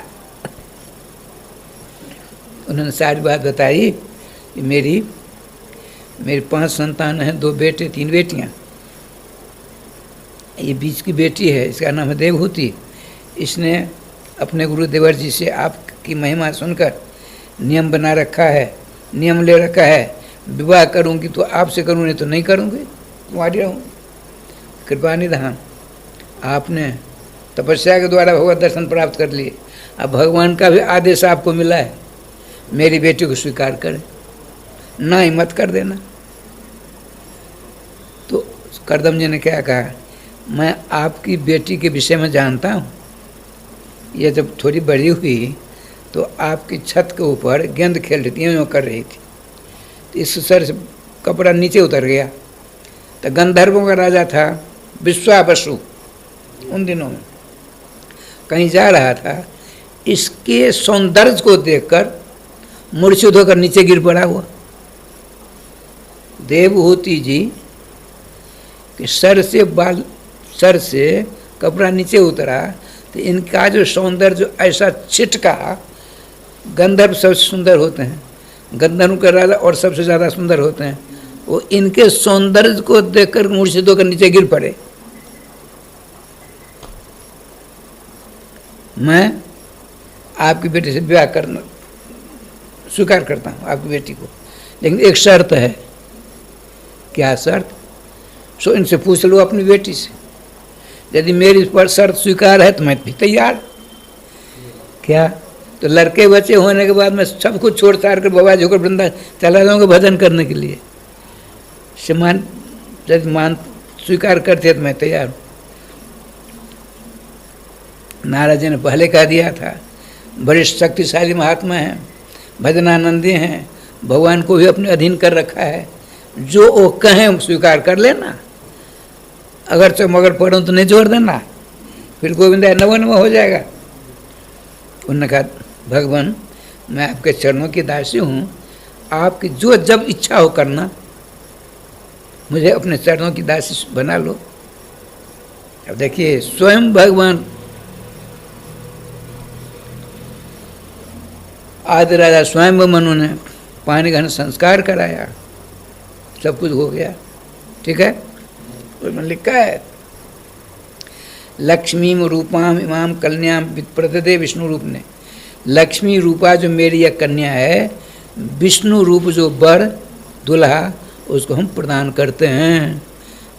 उन्होंने सारी बात बताई कि मेरी 5 संतान हैं, 2 बेटे 3 बेटियां। ये बीच की बेटी है, इसका नाम है देवहूति। इसने अपने गुरुदेवर जी से आपकी महिमा सुनकर नियम बना रखा है, नियम ले रखा है, विवाह करूंगी तो आपसे करूँ, नहीं तो नहीं करूँगी, तुम्हारी रहूँगी। कृपा निधान, आपने तपस्या के द्वारा भगवत दर्शन प्राप्त कर लिए। अब भगवान का भी आदेश आपको मिला है, मेरी बेटी को स्वीकार करें, ना ही मत कर देना। तो करदम जी ने क्या कहा, मैं आपकी बेटी के विषय में जानता हूँ। ये जब थोड़ी बड़ी हुई तो आपकी छत के ऊपर गेंद खेल रही थी, यूँ कर रही थी। तो इस सर से कपड़ा नीचे उतर गया। तो गंधर्वों का राजा था विश्वावसु, उन दिनों में कहीं जा रहा था, इसके सौंदर्य को देखकर मूर्छित होकर नीचे गिर पड़ा हुआ। देवहूति जी कि सर से कपड़ा नीचे उतरा, तो इनका जो सौंदर्य जो ऐसा छिटका। गंधर्व सबसे सुंदर होते हैं, गंधर्व का राजा और सबसे ज़्यादा सुंदर होते हैं। वो इनके सौंदर्य को देखकर मूर्छित होकर नीचे गिर पड़े। मैं आपकी बेटी से विवाह करना स्वीकार करता हूँ, आपकी बेटी को, लेकिन एक शर्त है। क्या शर्त? सो इनसे पूछ लो अपनी बेटी से। यदि मेरी पर शर्त स्वीकार है तो मैं भी तैयार। क्या? तो लड़के बच्चे होने के बाद मैं सब कुछ छोड़ छाड़ कर बाबा जी को वृंदा चला जाऊँगा भजन करने के लिए। यदि मान स्वीकार करते तो मैं तैयार हूँ। नारद जी ने पहले कह दिया था, बड़े शक्तिशाली महात्मा हैं, भजनानंदी हैं, भगवान को भी अपने अधीन कर रखा है, जो वो कहें स्वीकार कर लेना, अगर तो मगर पढ़ो तो नहीं छोड़ देना, फिर गोविंदा नवो नवो हो जाएगा। उन्होंने कहा, भगवान मैं आपके चरणों की दासी हूँ, आपकी जो जब इच्छा हो करना, मुझे अपने चरणों की दासी बना लो। अब देखिए स्वयं भगवान आदि राजा स्वयं मनु ने पानी घन संस्कार कराया, सब कुछ हो गया, ठीक है। उसमें लिखा है, लक्ष्मी रूपाम इमाम कन्याम प्रददे विष्णु रूप ने, लक्ष्मी रूपा जो मेरी यह कन्या है, विष्णु रूप जो वर दुल्हा, उसको हम प्रदान करते हैं।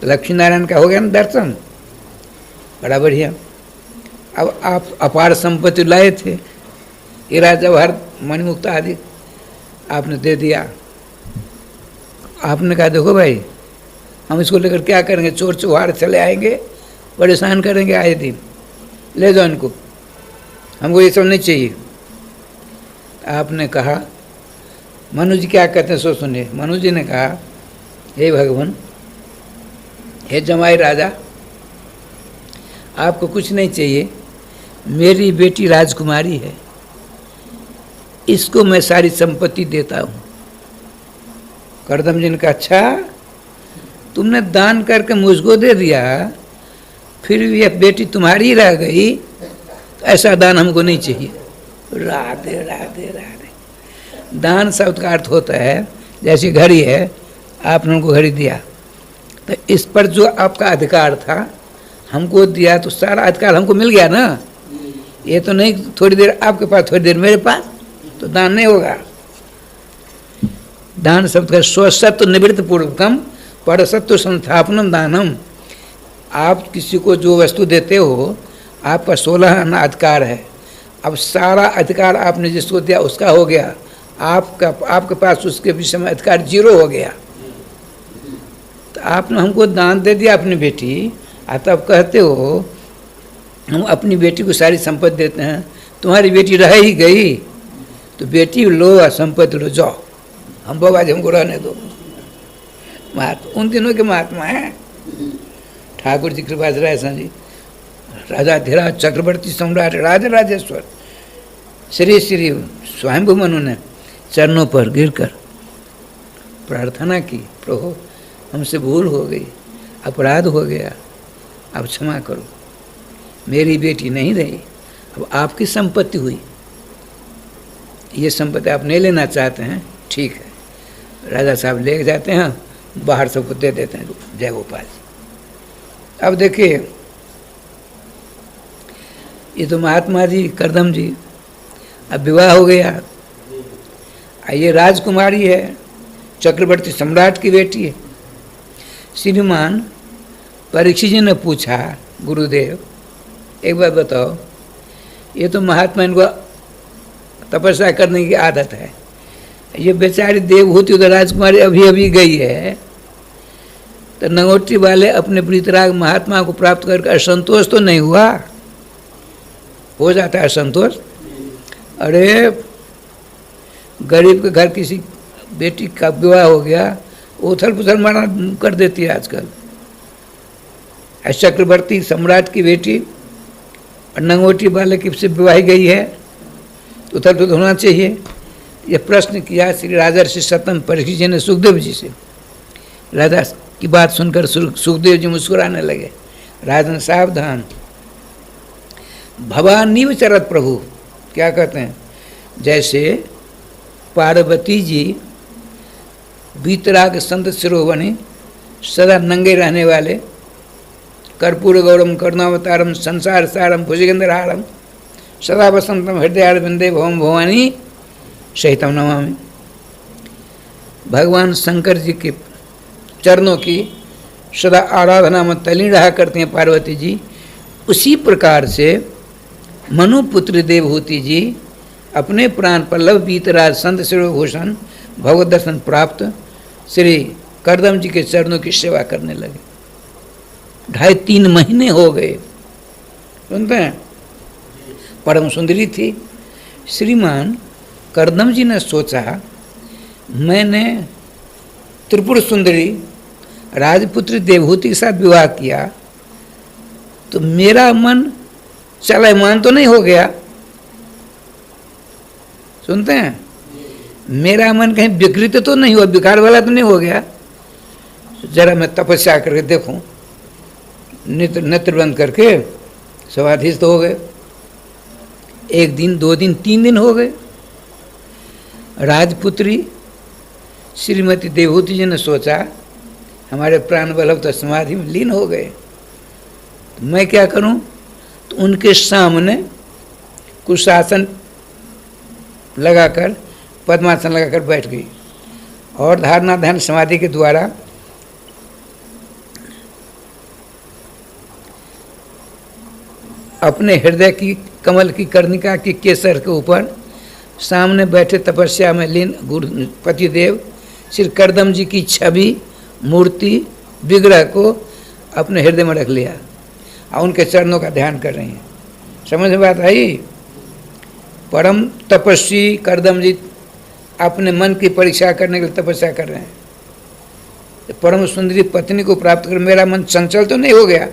तो लक्ष्मी नारायण का हो गया ना दर्शन, बड़ा बढ़िया। अब आप अपार संपत्ति लाए थे, हीरा जवाहर मणिमुक्ता आदि आपने दे दिया। आपने कहा देखो भाई, हम इसको लेकर क्या करेंगे, चोर चुहार चले आएंगे, परेशान करेंगे आए दिन, ले जाओ इनको, हमको ये सब नहीं चाहिए। आपने कहा, मनु जी क्या कहते हैं सो सुनिए। मनु जी ने कहा, हे भगवान, हे जमाई राजा, आपको कुछ नहीं चाहिए, मेरी बेटी राजकुमारी है, इसको मैं सारी संपत्ति देता हूँ। करदम जी ने कहा, अच्छा तुमने दान करके मुझको दे दिया, फिर भी यह बेटी तुम्हारी रह गई, तो ऐसा दान हमको नहीं चाहिए। राधे राधे राधे। दान शब्द का अर्थ होता है, जैसी घड़ी है, आपने उनको घड़ी दिया, तो इस पर जो आपका अधिकार था हमको दिया, तो सारा अधिकार हमको मिल गया ना। ये तो नहीं थोड़ी देर आपके पास, थोड़ी देर मेरे पास, तो दान नहीं होगा। दान शब्द का स्वसत्व निवृत्त पूर्वकम परसत्व संस्थापनम दानम। आप किसी को जो वस्तु देते हो, आपका 16 आना अधिकार है। अब सारा अधिकार आपने जिसको दिया उसका हो गया, आपके पास उसके विषय में अधिकार 0 हो गया। तो आपने हमको दान दे दिया अपनी बेटी, तब कहते हो हम अपनी बेटी को सारी संपत्ति देते हैं, तुम्हारी बेटी रह ही गई, तो बेटी लो और संपत्ति लो, जाओ, हम बाबा जी हमको रहने दो। महात्मा उन दिनों के महात्मा हैं, ठाकुर जी कृपा से राय जी, राजा धीराज चक्रवर्ती सम्राट राजराजेश्वर श्री श्री स्वयंभू मनु ने चरणों पर गिरकर प्रार्थना की, प्रभु हमसे भूल हो गई, अपराध हो गया, अब क्षमा करो, मेरी बेटी नहीं रही, अब आपकी संपत्ति हुई, ये संपत्ति आप नहीं लेना चाहते हैं, ठीक है। राजा साहब ले जाते हैं, बाहर सबको दे देते हैं, जय गोपाल जी। अब देखिए, ये तो महात्मा जी करदम जी, अब विवाह हो गया, ये राजकुमारी है, चक्रवर्ती सम्राट की बेटी है। श्रीमान परीक्षित जी ने पूछा, गुरुदेव एक बात बताओ, ये तो महात्मा इनको तपस्या करने की आदत है, ये बेचारी देवभूति उधर राजकुमारी अभी अभी गई है, तो नंगोटी वाले अपने प्रीतराग महात्मा को प्राप्त करके असंतोष तो नहीं हुआ? हो जाता है असंतोष। अरे गरीब के घर किसी बेटी का विवाह हो गया, उथल पुथल मना कर देती है आजकल। चक्रवर्ती सम्राट की बेटी और नंगोटी वाले की से विवाह गई है, तो उथल पुथल होना चाहिए। यह प्रश्न किया श्री राजर्षि सतम परीक्षित जी ने सुखदेव जी से। राजा की बात सुनकर सुखदेव जी मुस्कुराने लगे। राजा ने सावधान, भवानीव चरत प्रभु, क्या कहते हैं, जैसे पार्वती जी वीतराग संत शिरोवणी, सदा नंगे रहने वाले, कर्पूर गौरम करुणावतारम संसार सारम भुजगेंद्रहारम सदा वसंतम हृदयारविंदे भवम भवानी सहितम नमामि। भगवान शंकर जी के चरणों की सदा आराधना में तल्लीन रहा करती हैं पार्वती जी। उसी प्रकार से मनुपुत्र देवहूति जी अपने प्राण पल्लव बीतराज संत शिरोभूषण भगवत दर्शन प्राप्त श्री करदम जी के चरणों की सेवा करने लगे। 2.5-3 महीने हो गए, सुनते हैं, परम सुंदरी थी। श्रीमान करदम जी ने सोचा, मैंने त्रिपुर सुंदरी राजपुत्री देवहूति के साथ विवाह किया तो मेरा मन चलायमान तो नहीं हो गया, सुनते हैं, मेरा मन कहीं विकृत तो नहीं हुआ, विकार वाला तो नहीं हो गया। जरा मैं तपस्या करके देखूं, नेत्र बंद करके समाधिस्थ हो गए। 1 दिन 2 दिन 3 दिन हो गए। राजपुत्री श्रीमती देवहूति जी ने सोचा, हमारे प्राण वल्लभ तो समाधि में लीन हो गए, तो मैं क्या करूं? तो उनके सामने कुशासन लगाकर, पद्मासन लगाकर बैठ गई और धारणा ध्यान समाधि के द्वारा अपने हृदय की कमल की कर्णिका की केसर के ऊपर सामने बैठे तपस्या में लीन गुरु पतिदेव श्री करदम जी की छवि, मूर्ति, विग्रह को अपने हृदय में रख लिया और उनके चरणों का ध्यान कर रही हैं। समझ में बात आई? परम तपस्वी करदम जी अपने मन की परीक्षा करने के लिए तपस्या कर रहे हैं। परम सुंदरी पत्नी को प्राप्त कर मेरा मन चंचल तो नहीं हो गया।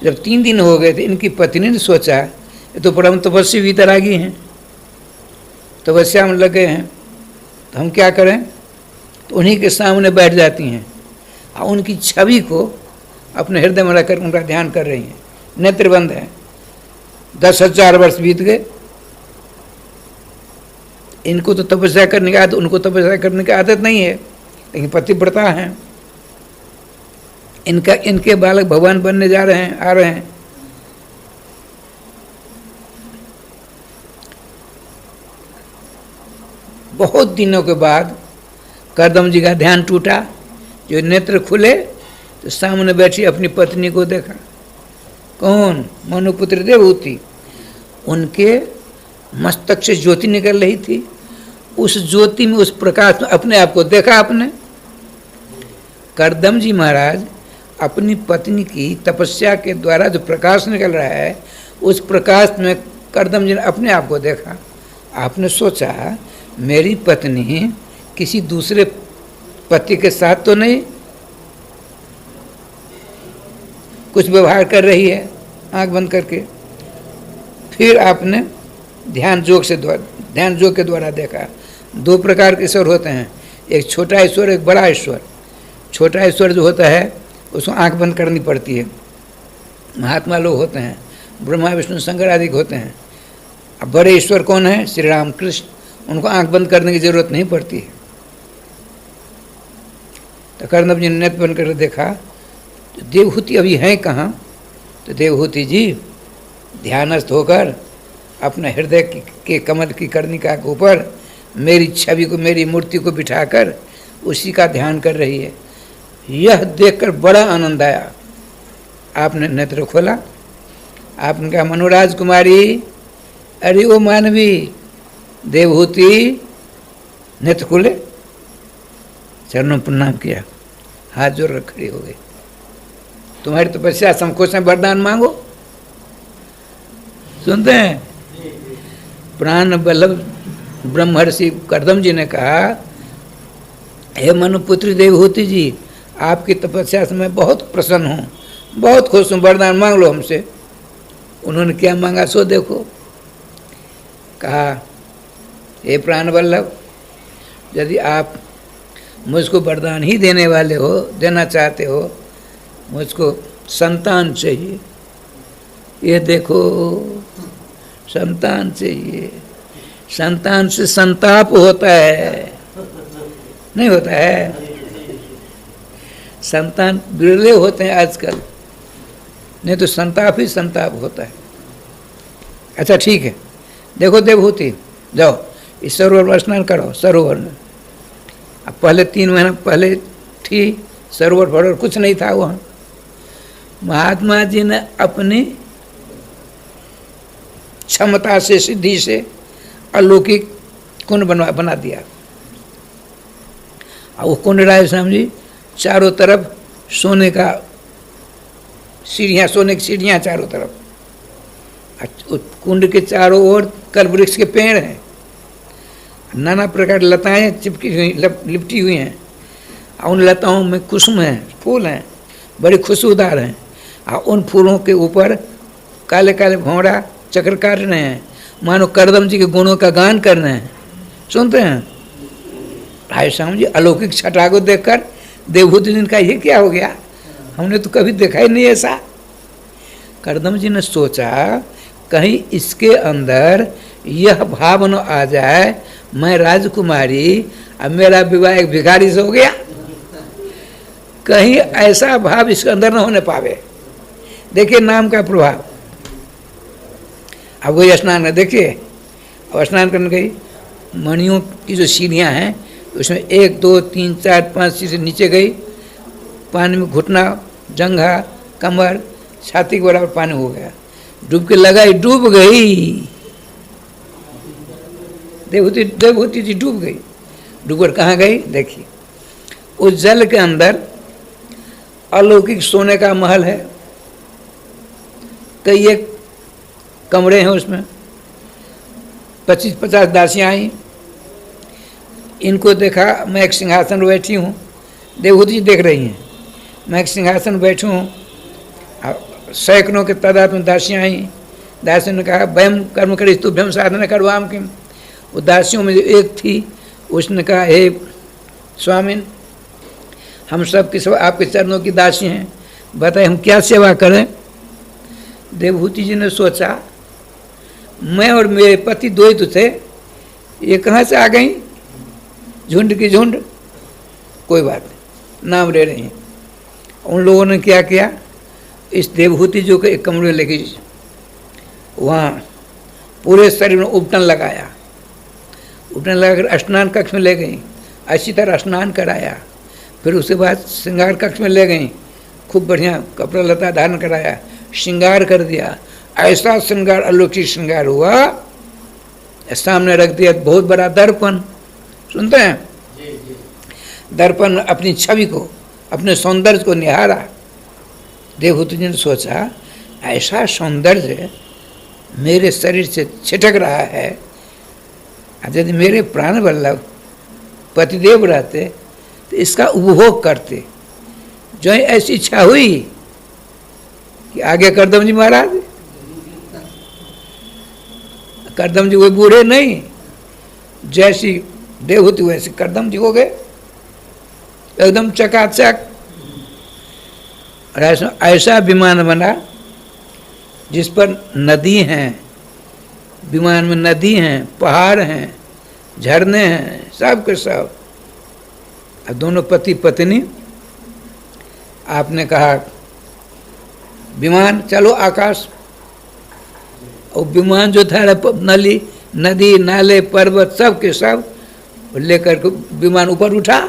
जब 3 दिन हो गए थे, इनकी पत्नी ने सोचा, ये तो परम तपस्वी वीतरागी हैं, तपस्या में लगे हैं, तो हम क्या करें? तो उन्हीं के सामने बैठ जाती हैं और उनकी छवि को अपने हृदय में रखकर उनका ध्यान कर रही हैं। नेत्र बंद है। 10,000 वर्ष बीत गए। इनको तो तपस्या करने की आदत, उनको तपस्या करने की आदत नहीं है, लेकिन पतिव्रता है। इनके बालक भगवान बनने जा रहे हैं, आ रहे हैं। बहुत दिनों के बाद करदम जी का ध्यान टूटा। जो नेत्र खुले तो सामने बैठी अपनी पत्नी को देखा। कौन? मनुपुत्र देवहूति। उनके मस्तक से ज्योति निकल रही थी। उस ज्योति में, उस प्रकाश में अपने आप को देखा आपने। करदम जी महाराज अपनी पत्नी की तपस्या के द्वारा जो प्रकाश निकल रहा है, उस प्रकाश में करदम जी ने अपने आप को देखा। आपने सोचा, मेरी पत्नी किसी दूसरे पति के साथ तो नहीं कुछ व्यवहार कर रही है, आंख बंद करके। फिर आपने ध्यान जोग के द्वारा देखा। 2 प्रकार के ईश्वर होते हैं, एक छोटा ईश्वर, एक बड़ा ईश्वर। छोटा ईश्वर जो होता है उसको आंख बंद करनी पड़ती है। महात्मा लोग होते हैं, ब्रह्मा विष्णु शंकर आदि होते हैं। अब बड़े ईश्वर कौन है? श्री राम कृष्ण। उनको आंख बंद करने की जरूरत नहीं पड़ती है। तो करदम जी ने नेत्र बंद करके देखा, तो देवहूति अभी हैं कहाँ? तो देवहूति जी ध्यानस्थ होकर अपने हृदय के कमल की कर्णिका के ऊपर मेरी छवि को, मेरी मूर्ति को बिठाकर उसी का ध्यान कर रही है। यह देखकर बड़ा आनंद आया। आपने नेत्र खोला, आपने कहा, मनोराज कुमारी, अरे ओ मानवी। देवहूति नेत्र खोले, चरणों प्रणाम किया, हाथ जोड़ खड़ी हो गई। तुम्हारी तपस्या संकोच में वरदान मांगो। सुनते हैं? प्राण वल्लभ ब्रह्मर्षि करदम जी ने कहा, हे मनुपुत्री देवहूति जी, आपकी तपस्या से मैं बहुत प्रसन्न हूँ, बहुत खुश हूँ, वरदान मांग लो हमसे। उन्होंने क्या मांगा सो देखो। कहा, हे प्राण वल्लभ, यदि आप मुझको वरदान ही देने वाले हो, देना चाहते हो, मुझको संतान चाहिए। ये देखो, संतान चाहिए। संतान से संताप होता है, नहीं होता है? संतान बिरले होते हैं आजकल, नहीं तो संताप ही संताप होता है। अच्छा ठीक है, देखो देवहूति, जाओ इस सरोवर में स्नान करो। सरोवर में अब पहले 3 महीना पहले थी सरोवर फरोवर कुछ नहीं था वहाँ। महात्मा जी ने अपनी क्षमता से, सिद्धि से अलौकिक कुंड बना दिया। और वो कुंड राय स्वामी जी चारों तरफ सोने का सीढ़ियाँ, सोने की सीढ़ियाँ चारों तरफ, उस कुंड के चारों ओर कल्पवृक्ष के पेड़ हैं, नाना प्रकार की लताएं चिपकी हुई लिपटी हुई हैं, और उन लताओं में कुसुम हैं, फूल हैं, बड़ी खुशबूदार हैं, और उन फूलों के ऊपर काले काले भौरा चक्र काट रहे हैं, मानो करदम जी के गुणों का गान कर रहे हैं। सुनते हैं भाई साहब जी, अलौकिक छटा को देखकर देवभूति जी का ये क्या हो गया, हमने तो कभी देखा ही नहीं ऐसा। करदम जी ने सोचा कहीं इसके अंदर यह भाव न आ जाए मैं राजकुमारी अब मेरा विवाह एक भिखारी से हो गया, कहीं ऐसा भाव इसके अंदर न होने पावे। देखिए नाम का प्रभाव। अब वही स्नान है, देखिए अब स्नान करने गई, मणियों की जो सीढ़ियाँ हैं उसमें 1 2 3 4 5 सीढ़ी नीचे गई, पानी में घुटना जंघा कमर छाती के बराबर पानी हो गया, डुबकी लगाई डूब गई, देवभूति जी डूब गई। डूबकर कहाँ गई देखिए, उस जल के अंदर अलौकिक सोने का महल है, कई एक कमरे हैं, उसमें 25-50 दासियाँ आई। इनको देखा, मैं एक सिंहासन पर बैठी हूँ, देवभूति जी देख रही हैं, मैं एक सिंहासन पर बैठी हूँ, सैकड़ों के तादाद में दासियाँ आई। दासियों ने कहा वयम कर्म करी तु भ्यम साधना करवाम किम। वो दासियों में जो एक थी उसने कहा हे स्वामिन, हम सब की सब आपके चरणों की दासी हैं, बताए हम क्या सेवा करें। देवभूति जी ने सोचा मैं और मेरे पति दो ही तो थे, ये कहाँ से आ गई, झुंड की झुंड, कोई बात नहीं, नाम ले रही हैं। उन लोगों ने क्या किया, इस देवभूति जो के एक कमरे लेके वहाँ पूरे शरीर में उपटन लगाया, उपटन लगाकर स्नान कक्ष में ले गई, अच्छी तरह स्नान कराया, फिर उसके बाद श्रृंगार कक्ष में ले गई, खूब बढ़िया कपड़ा लता धारण कराया, श्रृंगार कर दिया, ऐसा श्रृंगार अलौकिक श्रृंगार हुआ, सामने रख दिया बहुत बड़ा दर्पण। सुनते हैं, दर्पण अपनी छवि को, अपने सौंदर्य को निहारा। देवभूति जी ने सोचा ऐसा सौंदर्य मेरे शरीर से छिटक रहा है, यदि मेरे प्राण वल्लभ पतिदेव रहते तो इसका उपभोग करते। जो ऐसी इच्छा हुई कि आगे करदम जी महाराज, करदम जी वो बूढ़े नहीं, जैसी देवभूति वैसे करदम जी हो गए, एकदम चकाचक। ऐसा विमान बना जिस पर नदी हैं, विमान में नदी हैं, पहाड़ हैं, झरने हैं, सब के सब। और दोनों पति पत्नी, आपने कहा विमान चलो आकाश, और विमान जो था नली नदी नाले पर्वत सब के सब लेकर के विमान ऊपर उठा।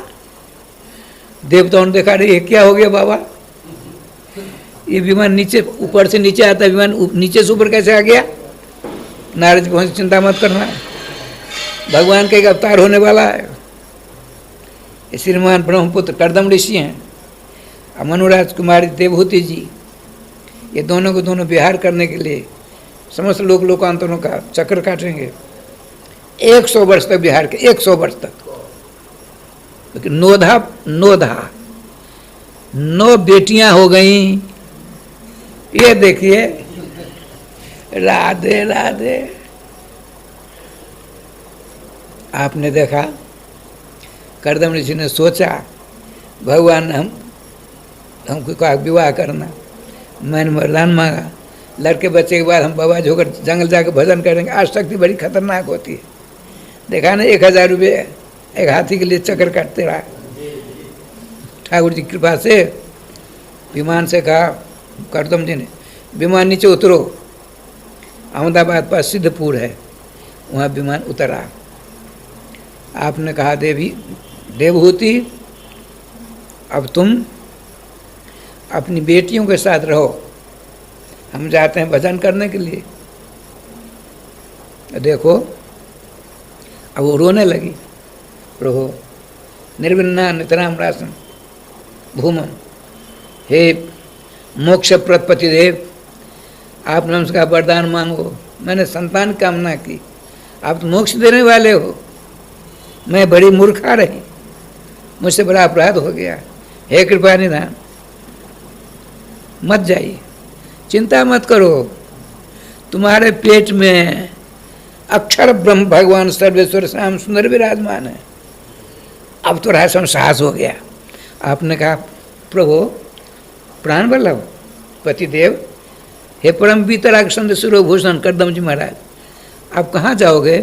देवताओं ने देखा रही है क्या हो गया बाबा, ये विमान नीचे ऊपर से नीचे आता है, विमान नीचे से ऊपर कैसे आ गया। नारद जी पहुंचे, चिंता मत करना, भगवान का एक अवतार होने वाला है। श्रीमान ब्रह्मपुत्र करदम ऋषि हैं, और मनुराज कुमारी देवभूति जी, ये दोनों को दोनों विहार करने के लिए समस्त लोकांतरों का चक्र काटेंगे। 100 वर्ष तक विहार के, 100 वर्ष तक। लेकिन नोधा 9 बेटियां हो गई। ये देखिए, राधे राधे। आपने देखा करदम ऋषि ने सोचा भगवान ने हमको कहा विवाह करना, मैंने वरदान मांगा, लड़के बच्चे के बाद हम बाबा जी होकर जंगल जाकर भजन करेंगे। आज शक्ति बड़ी खतरनाक होती है, देखा ना 1000 रुपये एक हाथी के लिए चक्कर काटते रहा। ठाकुर जी की कृपा से विमान से कहा करदम जी ने, विमान नीचे उतरो, अहमदाबाद पास सिद्धपुर है, वहाँ विमान उतरा। आपने कहा देवभूति अब तुम अपनी बेटियों के साथ रहो, हम जाते हैं भजन करने के लिए। देखो अब वो रोने लगी, प्रभु निर्विन्ना नितराम रासम भूमम, हे मोक्षप्रद पतिदेव, आपने हमसे कहा वरदान मांगो, मैंने संतान की कामना की, आप तो मोक्ष देने वाले हो, मैं बड़ी मूर्खा रही, मुझसे बड़ा अपराध हो गया, हे कृपा निधान मत जाइए, चिंता मत करो, तुम्हारे पेट में अक्षर ब्रह्म भगवान सर्वेश्वर श्याम सुंदर विराजमान है। अब तो रहस्य साहस हो गया। आपने कहा प्रभु प्राण वल्लभ पतिदेव, हे परम वितराग संत शिरोभूषण करदम जी महाराज, आप कहाँ जाओगे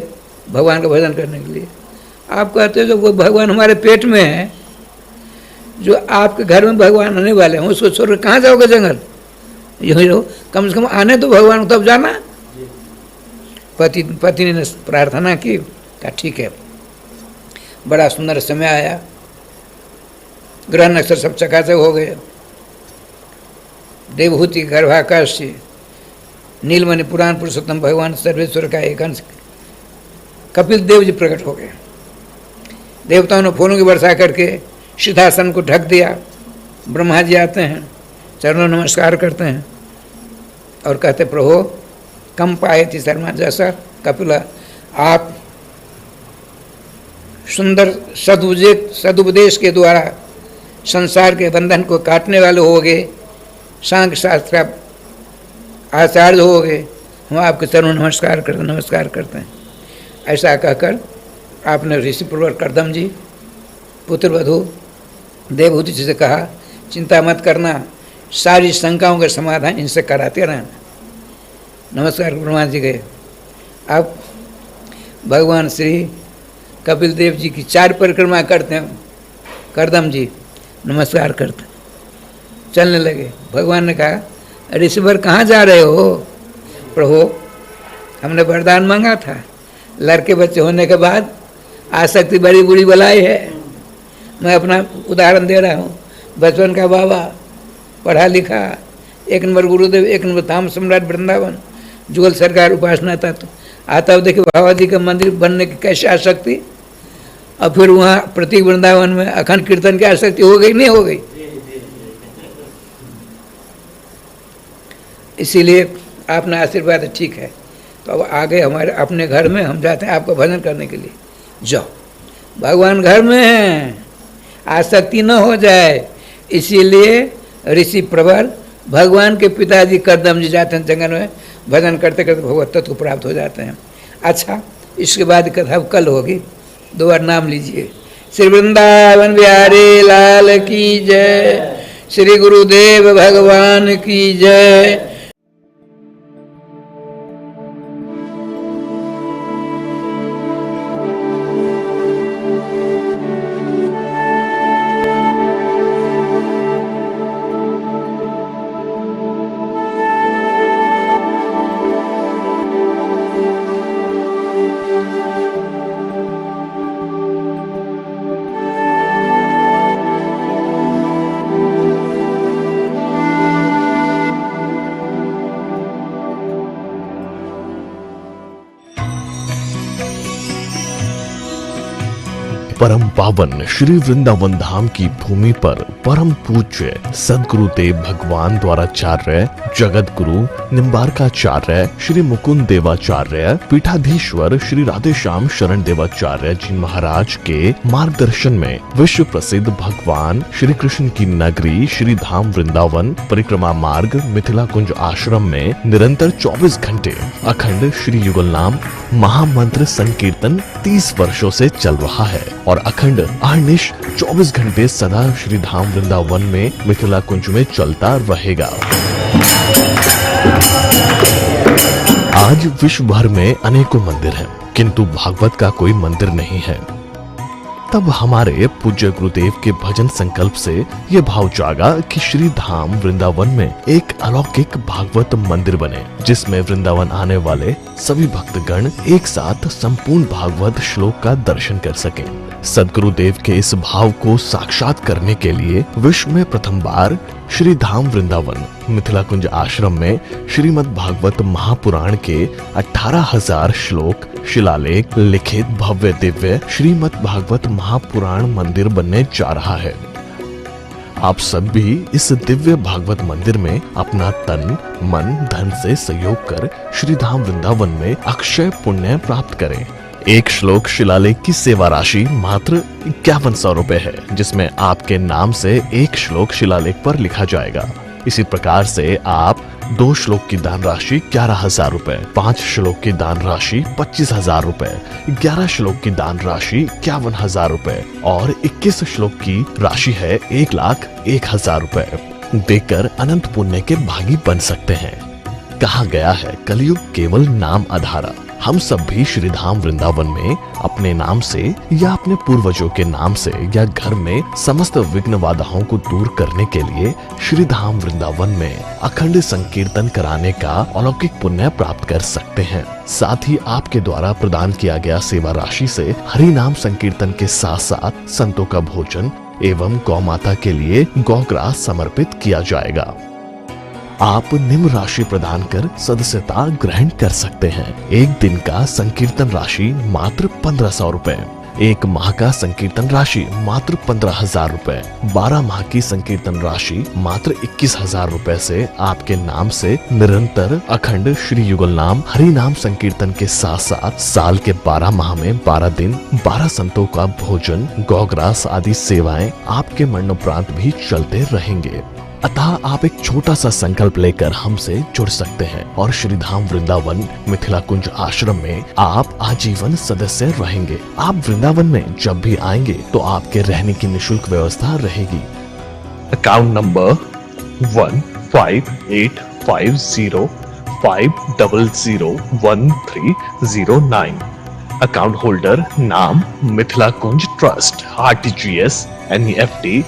भगवान का भजन करने के लिए? आप कहते हो जो वो भगवान हमारे पेट में है, जो आपके घर में भगवान आने वाले हैं, उसको छोड़कर कहाँ जाओगे जंगल? यही रहो, कम से कम आने तो भगवान तब जाना। पति ने प्रार्थना की, कहा ठीक है। बड़ा सुंदर समय आया, ग्रह नक्षत्र सब चकाचक हो गए, देवहूति गर्भाकाश से नीलमणि पुराण पुरुषोत्तम भगवान सर्वेश्वर का एक अंश कपिल देव जी प्रकट हो गए। देवताओं ने फूलों की वर्षा करके सिद्धासन को ढक दिया। ब्रह्मा जी आते हैं, चरणों नमस्कार करते हैं और कहते प्रभु कम पाए थी शर्मा जैसा कपिला, आप सुंदर सदुपदेश के द्वारा संसार के बंधन को काटने वाले हो गए, सांख्य शास्त्र आचार्य हो गए, हम आपके चरणों नमस्कार करते हैं। ऐसा कहकर आपने ऋषि प्रवर करदम जी पुत्र वधु देवहूति जी से कहा चिंता मत करना, सारी शंकाओं का समाधान इनसे कराते रहना। नमस्कार ब्रह्मा जी गए। अब भगवान श्री कपिल देव जी की 4 परिक्रमा करते हैं, करदम जी नमस्कार करते चलने लगे। भगवान ने कहा ऋषिवर कहाँ जा रहे हो? प्रभु हमने वरदान मांगा था, लड़के बच्चे होने के बाद आसक्ति बड़ी बुरी बलाई है। मैं अपना उदाहरण दे रहा हूँ, बचपन का बाबा पढ़ा लिखा, 1 नंबर गुरुदेव, 1 नंबर धाम सम्राट वृंदावन, जुगल सरकार उपासना तत्व आता हो। देखिए बाबा जी का मंदिर बनने की कैसे आसक्ति, और फिर वहाँ प्रतीक वृंदावन में अखंड कीर्तन की आसक्ति हो गई नहीं हो गई। इसीलिए आपने आशीर्वाद ठीक है। तो अब आगे हमारे अपने घर में हम जाते हैं आपका भजन करने के लिए। जाओ, भगवान घर में हैं, आसक्ति न हो जाए, इसीलिए ऋषि प्रवर भगवान के पिताजी करदम जी जाते हैं जंगल में, भजन करते करते भगवत तत्व को प्राप्त हो जाते हैं। अच्छा, इसके बाद कथा कल होगी, 2 बार नाम लीजिए। श्री वृंदावन बिहारी लाल की जय, श्री गुरुदेव भगवान की जय। परम पावन श्री वृंदावन धाम की भूमि पर परम पूज्य सदगुरुदेव भगवान द्वाराचार्य जगत गुरु निम्बारकाचार्य श्री मुकुंद देवाचार्य पीठाधीश्वर श्री राधेश्याम शरण देवाचार्य जी महाराज के मार्गदर्शन में विश्व प्रसिद्ध भगवान श्री कृष्ण की नगरी श्री धाम वृंदावन परिक्रमा मार्ग मिथिला कुंज आश्रम में निरंतर 24 घंटे अखंड श्री युगल नाम महामंत्र संकीर्तन 30 वर्षों से चल रहा है और अखंड अहर्निश 24 घंटे सदा श्री धाम वृंदावन में मिथिला कुंज में चलता रहेगा। आज विश्व भर में अनेकों मंदिर हैं, किंतु भागवत का कोई मंदिर नहीं है। तब हमारे पूज्य गुरुदेव के भजन संकल्प से ये भाव जागा कि श्री धाम वृंदावन में एक अलौकिक भागवत मंदिर बने, जिसमें वृंदावन आने वाले सभी भक्तगण एक साथ संपूर्ण भागवत श्लोक का दर्शन कर सकें। सदगुरुदेव के इस भाव को साक्षात करने के लिए विश्व में प्रथम बार श्री धाम वृंदावन मिथिला कुंज आश्रम में श्रीमद् भागवत महापुराण के 18,000 श्लोक शिलालेख लिखित भव्य दिव्य श्रीमद् भागवत महापुराण मंदिर बनने जा रहा है। आप सब भी इस दिव्य भागवत मंदिर में अपना तन मन धन से सहयोग कर श्री धाम वृंदावन में अक्षय पुण्य प्राप्त करें। एक श्लोक शिलालेख की सेवा राशि मात्र 5100 रुपए है, जिसमें आपके नाम से एक श्लोक शिलालेख पर लिखा जाएगा। इसी प्रकार से आप 2 श्लोक की दान राशि 11,000 रुपए, 5 श्लोक की दान राशि 25,000 रुपए, 11 श्लोक की दान राशि 51,000 रुपए और 21 श्लोक की राशि है 1,01,000 रुपए देकर अनंत पुण्य के भागी बन सकते हैं। कहा गया है कलयुग केवल नाम आधारा। हम सब भी श्री धाम वृंदावन में अपने नाम से या अपने पूर्वजों के नाम से या घर में समस्त विघ्न बाधाओं को दूर करने के लिए श्री धाम वृंदावन में अखंड संकीर्तन कराने का अलौकिक पुण्य प्राप्त कर सकते हैं। साथ ही आपके द्वारा प्रदान किया गया सेवा राशि से हरि नाम संकीर्तन के साथ साथ संतों का भोजन एवं गौ माता के लिए गौग्रास समर्पित किया जाएगा। आप निम्न राशि प्रदान कर सदस्यता ग्रहण कर सकते हैं। एक दिन का संकीर्तन राशि मात्र 1500 रुपए, एक माह का संकीर्तन राशि मात्र 15,000 रुपए, 12 माह की संकीर्तन राशि मात्र 21,000 रुपए से आपके नाम से निरंतर अखंड श्री युगल नाम हरि नाम संकीर्तन के साथ साथ साल के 12 माह में 12 दिन 12 संतों का भोजन गौग्रास आदि सेवाएं आपके मरणोपरांत भी चलते रहेंगे। अतः आप एक छोटा सा संकल्प लेकर हमसे जुड़ सकते हैं और श्री धाम वृंदावन मिथिला कुंज आश्रम में आप आजीवन सदस्य रहेंगे। आप वृंदावन में जब भी आएंगे तो आपके रहने की निशुल्क व्यवस्था रहेगी। Account number 158505001309। अकाउंट होल्डर नाम Mithila Kunj trust, RTGS, NEFT,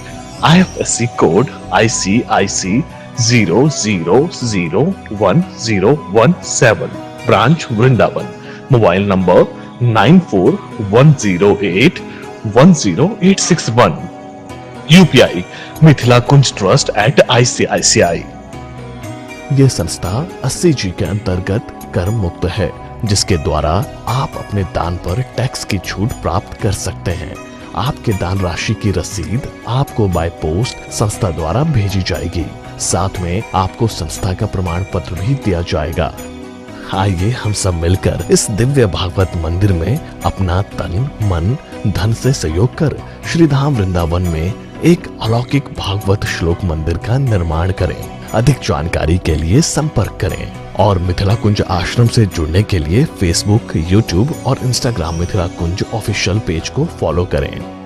IFSC code ICIC 00011017। Branch Vrindavan. Mobile number 9410810861। UPI Mithila Kunj trust @ICICI। ये संस्था 80G के अंतर्गत कर मुक्त है, जिसके द्वारा आप अपने दान पर टैक्स की छूट प्राप्त कर सकते हैं। आपके दान राशि की रसीद आपको बाय पोस्ट संस्था द्वारा भेजी जाएगी। साथ में आपको संस्था का प्रमाण पत्र भी दिया जाएगा। आइए हम सब मिलकर इस दिव्य भागवत मंदिर में अपना तन मन धन से सहयोग कर श्री धाम वृंदावन में एक अलौकिक भागवत श्लोक मंदिर का निर्माण करें। अधिक जानकारी के लिए संपर्क करें और मिथिला कुंज आश्रम से जुड़ने के लिए फेसबुक, यूट्यूब और इंस्टाग्राम मिथिला कुंज ऑफिशियल पेज को फॉलो करें।